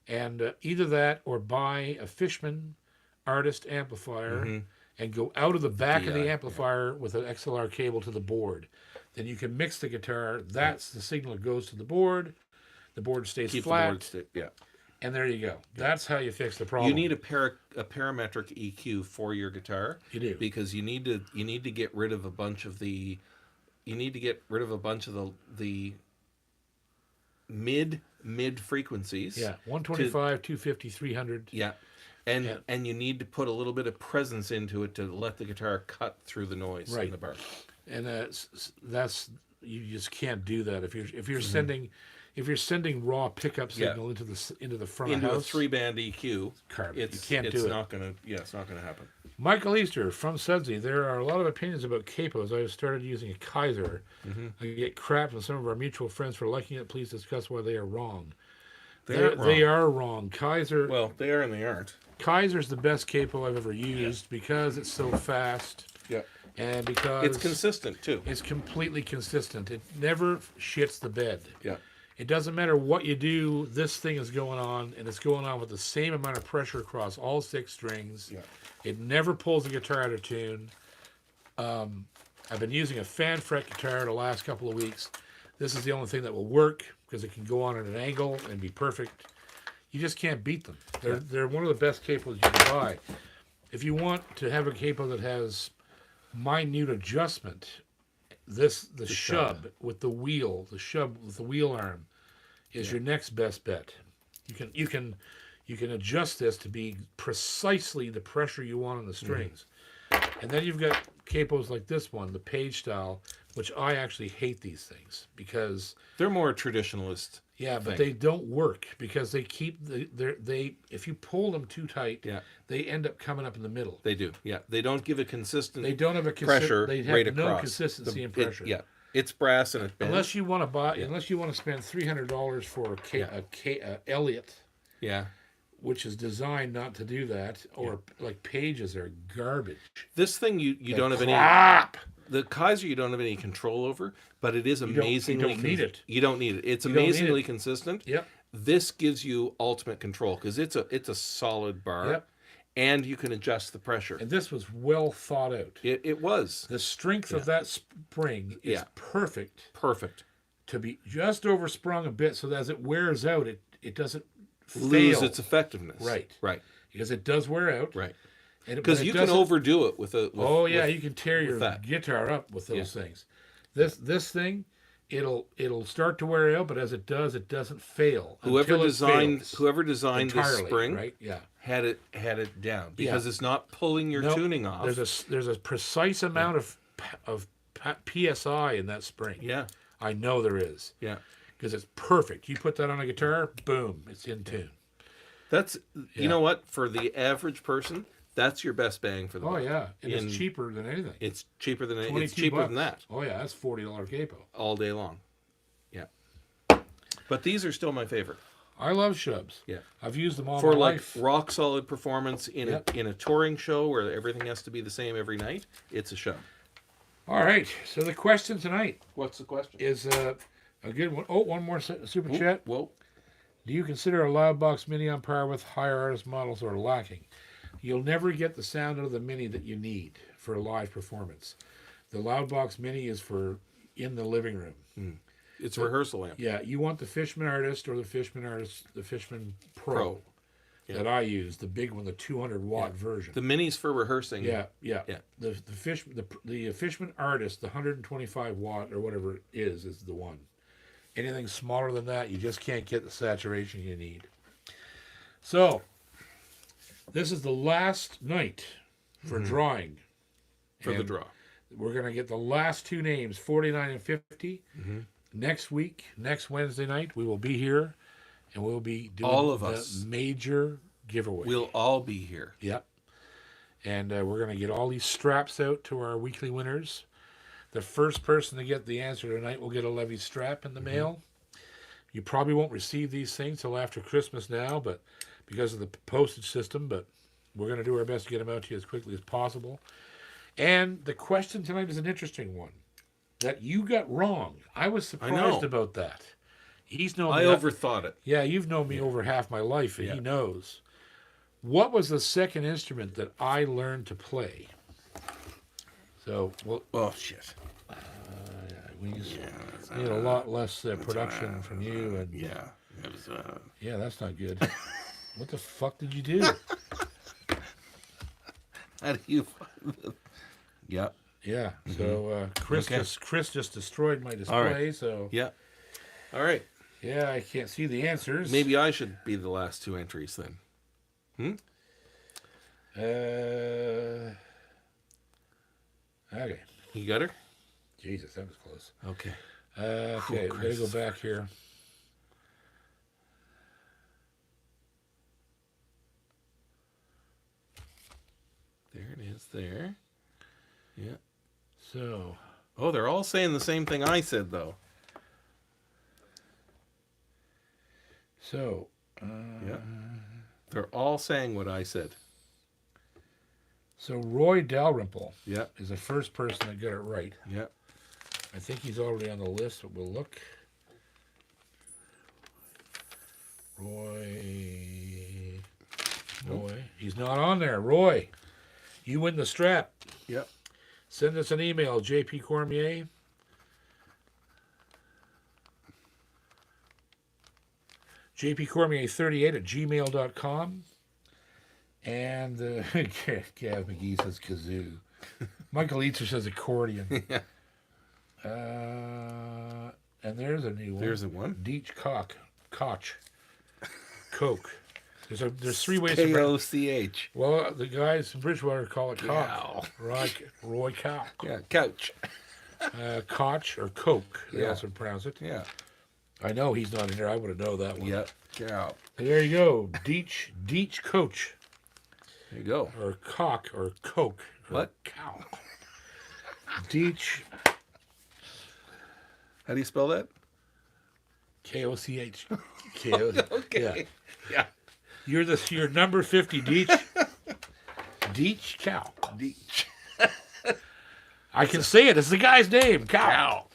Speaker 1: and either that or buy a Fishman Artist amplifier and go out of the back of the amplifier with an XLR cable to the board. Then you can mix the guitar. That's the signal that goes to the board. The board stays flat.
Speaker 2: The board
Speaker 1: And there you go. That's how you fix the problem.
Speaker 2: You need a parametric EQ for your guitar.
Speaker 1: You do,
Speaker 2: because you need to get rid of a bunch of the mid frequencies.
Speaker 1: Yeah, 125, 250, 300.
Speaker 2: Yeah. And you need to put a little bit of presence into it to let the guitar cut through the noise in the bar.
Speaker 1: And that's you just can't do that if you're sending raw pickup signal into the front of the house.
Speaker 2: A 3-band EQ.
Speaker 1: You can't do it.
Speaker 2: It's not gonna happen.
Speaker 1: Michael Easter from Sudsy. There are a lot of opinions about capos. I started using a Kaiser. I get crap from some of our mutual friends for liking it. Please discuss why they are wrong. They are wrong. Kaiser.
Speaker 2: Well, they are and they aren't.
Speaker 1: Kaiser's the best capo I've ever used because it's so fast.
Speaker 2: Yeah.
Speaker 1: And because
Speaker 2: it's consistent too.
Speaker 1: It's completely consistent. It never shits the bed.
Speaker 2: Yeah.
Speaker 1: It doesn't matter what you do, this thing is going on, and it's going on with the same amount of pressure across all 6 strings.
Speaker 2: Yeah.
Speaker 1: It never pulls the guitar out of tune. I've been using a fan fret guitar the last couple of weeks. This is the only thing that will work because it can go on at an angle and be perfect. You just can't beat them. They're one of the best capos you can buy. If you want to have a capo that has minute adjustment, the shub with the wheel, the shub with the wheel arm, is your next best bet. You can adjust this to be precisely the pressure you want on the strings. And then you've got capos like this one, the Page style, which I actually hate these things because
Speaker 2: they're more traditionalist.
Speaker 1: Yeah, but they don't work because they keep they if you pull them too tight, they end up coming up in the middle.
Speaker 2: They do. Yeah, they don't give a consistent.
Speaker 1: They don't have a
Speaker 2: pressure.
Speaker 1: They have
Speaker 2: right
Speaker 1: no
Speaker 2: across.
Speaker 1: consistency in pressure.
Speaker 2: It's brass and it bends.
Speaker 1: Unless you want to spend $300 for a Elliott.
Speaker 2: Yeah.
Speaker 1: Which is designed not to do that, or like Pages are garbage.
Speaker 2: This thing you don't have any. The Kaiser you don't have any control over, but it is amazingly.
Speaker 1: You don't need it.
Speaker 2: You don't need it. It's amazingly consistent.
Speaker 1: Yep.
Speaker 2: This gives you ultimate control because it's a solid bar.
Speaker 1: Yep.
Speaker 2: And you can adjust the pressure.
Speaker 1: And this was well thought out.
Speaker 2: It was.
Speaker 1: The strength of that spring is perfect.
Speaker 2: Perfect.
Speaker 1: To be just oversprung a bit so that as it wears out, it doesn't
Speaker 2: lose its effectiveness.
Speaker 1: Right.
Speaker 2: Right.
Speaker 1: Because it does wear out.
Speaker 2: Right. Because you can overdo it with a.
Speaker 1: You can tear your guitar up with those things. This thing, it'll start to wear out, but as it does, it doesn't fail.
Speaker 2: Whoever designed this spring,
Speaker 1: right? Yeah,
Speaker 2: had it down because it's not pulling your tuning off.
Speaker 1: There's a precise amount of psi in that spring.
Speaker 2: Yeah,
Speaker 1: I know there is.
Speaker 2: Yeah,
Speaker 1: because it's perfect. You put that on a guitar, boom, it's in tune.
Speaker 2: That's you know what, for the average person, that's your best bang for the buck.
Speaker 1: Oh yeah, and it's cheaper than anything.
Speaker 2: It's cheaper than anything. It's cheaper than that.
Speaker 1: Oh yeah, that's $40 capo
Speaker 2: all day long. Yeah, but these are still my favorite.
Speaker 1: I love shubs.
Speaker 2: Yeah,
Speaker 1: I've used them all
Speaker 2: for
Speaker 1: my
Speaker 2: like
Speaker 1: life.
Speaker 2: Rock solid performance in a touring show where everything has to be the same every night. It's a shub.
Speaker 1: All right, so the question tonight.
Speaker 2: What's the question?
Speaker 1: Is a good one. Oh, one more super chat.
Speaker 2: Whoa.
Speaker 1: Do you consider a Loudbox Mini on par with higher artist models or lacking? You'll never get the sound out of the Mini that you need for a live performance. The Loudbox Mini is for in the living room.
Speaker 2: It's a rehearsal amp.
Speaker 1: Yeah, you want the Fishman Artist or the Fishman Pro. That I use, the big one, the 200 watt version.
Speaker 2: The Mini's for rehearsing.
Speaker 1: Yeah. The Fishman Artist, the 125 watt or whatever it is the one. Anything smaller than that, you just can't get the saturation you need. So, this is the last night for drawing.
Speaker 2: For the draw.
Speaker 1: We're going to get the last 2 names, 49 and 50. Next week, next Wednesday night, we will be here, and we'll be doing
Speaker 2: all of us
Speaker 1: major giveaway.
Speaker 2: We'll all be here.
Speaker 1: Yep. And we're going to get all these straps out to our weekly winners. The first person to get the answer tonight will get a Levy strap in the mail. You probably won't receive these things till after Christmas now, but because of the postage system, but we're going to do our best to get them out to you as quickly as possible. And the question tonight is an interesting one that you got wrong. I was surprised about that. He's known
Speaker 2: I overthought it.
Speaker 1: Yeah, you've known me over half my life, and he knows. What was the second instrument that I learned to play? So, well,
Speaker 2: Oh, shit.
Speaker 1: we need a lot less production from you. And
Speaker 2: Yeah. It was,
Speaker 1: yeah, that's not good. What the fuck did you do?
Speaker 2: how do you... Yeah.
Speaker 1: Yeah, so Chris just destroyed my display,
Speaker 2: right.
Speaker 1: so...
Speaker 2: Yeah. All right.
Speaker 1: Yeah, I can't see the answers.
Speaker 2: Maybe I should be the last two entries then.
Speaker 1: Okay.
Speaker 2: You got her?
Speaker 1: Jesus, that was close.
Speaker 2: Okay.
Speaker 1: Okay, we gotta go back here.
Speaker 2: There it is there. Yeah.
Speaker 1: So...
Speaker 2: Oh, they're all saying the same thing I said, though.
Speaker 1: So...
Speaker 2: yeah. They're all saying what I said.
Speaker 1: So Roy Dalrymple
Speaker 2: Yeah.
Speaker 1: is the first person that got it right.
Speaker 2: Yeah.
Speaker 1: I think he's already on the list, but we'll look. Roy. He's not on there. Roy, you win the strap.
Speaker 2: Yep.
Speaker 1: Send us an email, JP Cormier. jpcormier38@gmail.com. And Gav McGee says kazoo. Michael Eatzer says accordion.
Speaker 2: Yeah.
Speaker 1: And there's a new one.
Speaker 2: There's a one.
Speaker 1: Deech Koch. Coke. There's three ways to pronounce.
Speaker 2: K-O-C-H.
Speaker 1: Well, the guys in Bridgewater call it Koch.
Speaker 2: Cow.
Speaker 1: Roy Koch.
Speaker 2: Yeah, couch.
Speaker 1: Koch or Coke, they
Speaker 2: Yeah.
Speaker 1: also pronounce it.
Speaker 2: Yeah.
Speaker 1: I know he's not in there. I would have known that one.
Speaker 2: Yep. Cow.
Speaker 1: There you go. Deech Coach.
Speaker 2: There you go.
Speaker 1: Or Cock or Coke. Or
Speaker 2: What?
Speaker 1: Cow. Deech.
Speaker 2: How do you spell that?
Speaker 1: Koch.
Speaker 2: Okay. Yeah.
Speaker 1: You're number 50, Deech. Deech Cow.
Speaker 2: Deech.
Speaker 1: I can say it. It's the guy's name. Cow.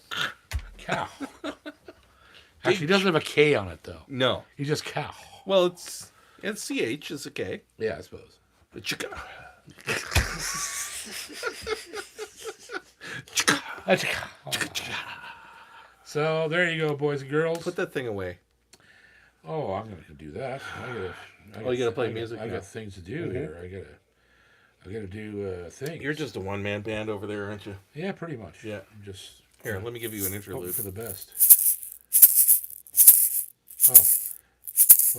Speaker 1: Actually, he doesn't have a K on it, though.
Speaker 2: No.
Speaker 1: He's just Cow.
Speaker 2: Well, it's CH is a K.
Speaker 1: Yeah, I suppose.
Speaker 2: But chicka.
Speaker 1: So there you go, boys and girls.
Speaker 2: Put that thing away.
Speaker 1: Oh, I'm gonna do that.
Speaker 2: You gotta play music
Speaker 1: I
Speaker 2: now.
Speaker 1: got things to do here. I gotta do things.
Speaker 2: You're just a one-man band over there, aren't you?
Speaker 1: Yeah, pretty much.
Speaker 2: Yeah.
Speaker 1: I'm just
Speaker 2: Here, let me give you an
Speaker 1: hoping
Speaker 2: interlude.
Speaker 1: for the best. Oh,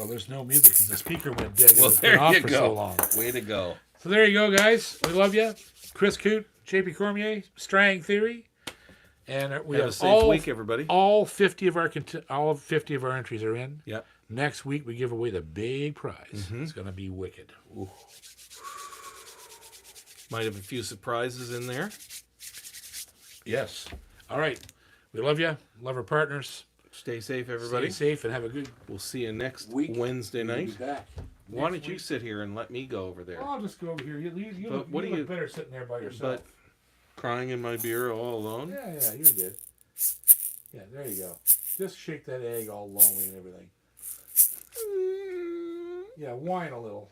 Speaker 1: well, there's no music because the speaker went dead.
Speaker 2: Well,
Speaker 1: It's been
Speaker 2: there
Speaker 1: off
Speaker 2: you
Speaker 1: for
Speaker 2: go.
Speaker 1: so long.
Speaker 2: Way to go.
Speaker 1: So there you go, guys. We love you. Chris Coote, JP Cormier, Strang Theory, and we
Speaker 2: Have
Speaker 1: have
Speaker 2: a safe week, everybody.
Speaker 1: all 50 of our entries are in.
Speaker 2: Yeah.
Speaker 1: Next week we give away the big prize. It's gonna be wicked. Ooh.
Speaker 2: Might have a few surprises in there.
Speaker 1: Yes. All right. We love you. Love our partners.
Speaker 2: Stay safe, everybody.
Speaker 1: Stay safe and have a good
Speaker 2: We'll see you next
Speaker 1: week.
Speaker 2: Wednesday
Speaker 1: We'll be
Speaker 2: night.
Speaker 1: back.
Speaker 2: Why don't you sit here and let me go over there?
Speaker 1: I'll just go over here. You
Speaker 2: But what do
Speaker 1: look
Speaker 2: you-
Speaker 1: better sitting there by yourself.
Speaker 2: But crying in my beer all alone?
Speaker 1: Yeah, you're good. Yeah, there you go. Just shake that egg all lonely and everything. Yeah, whine a little.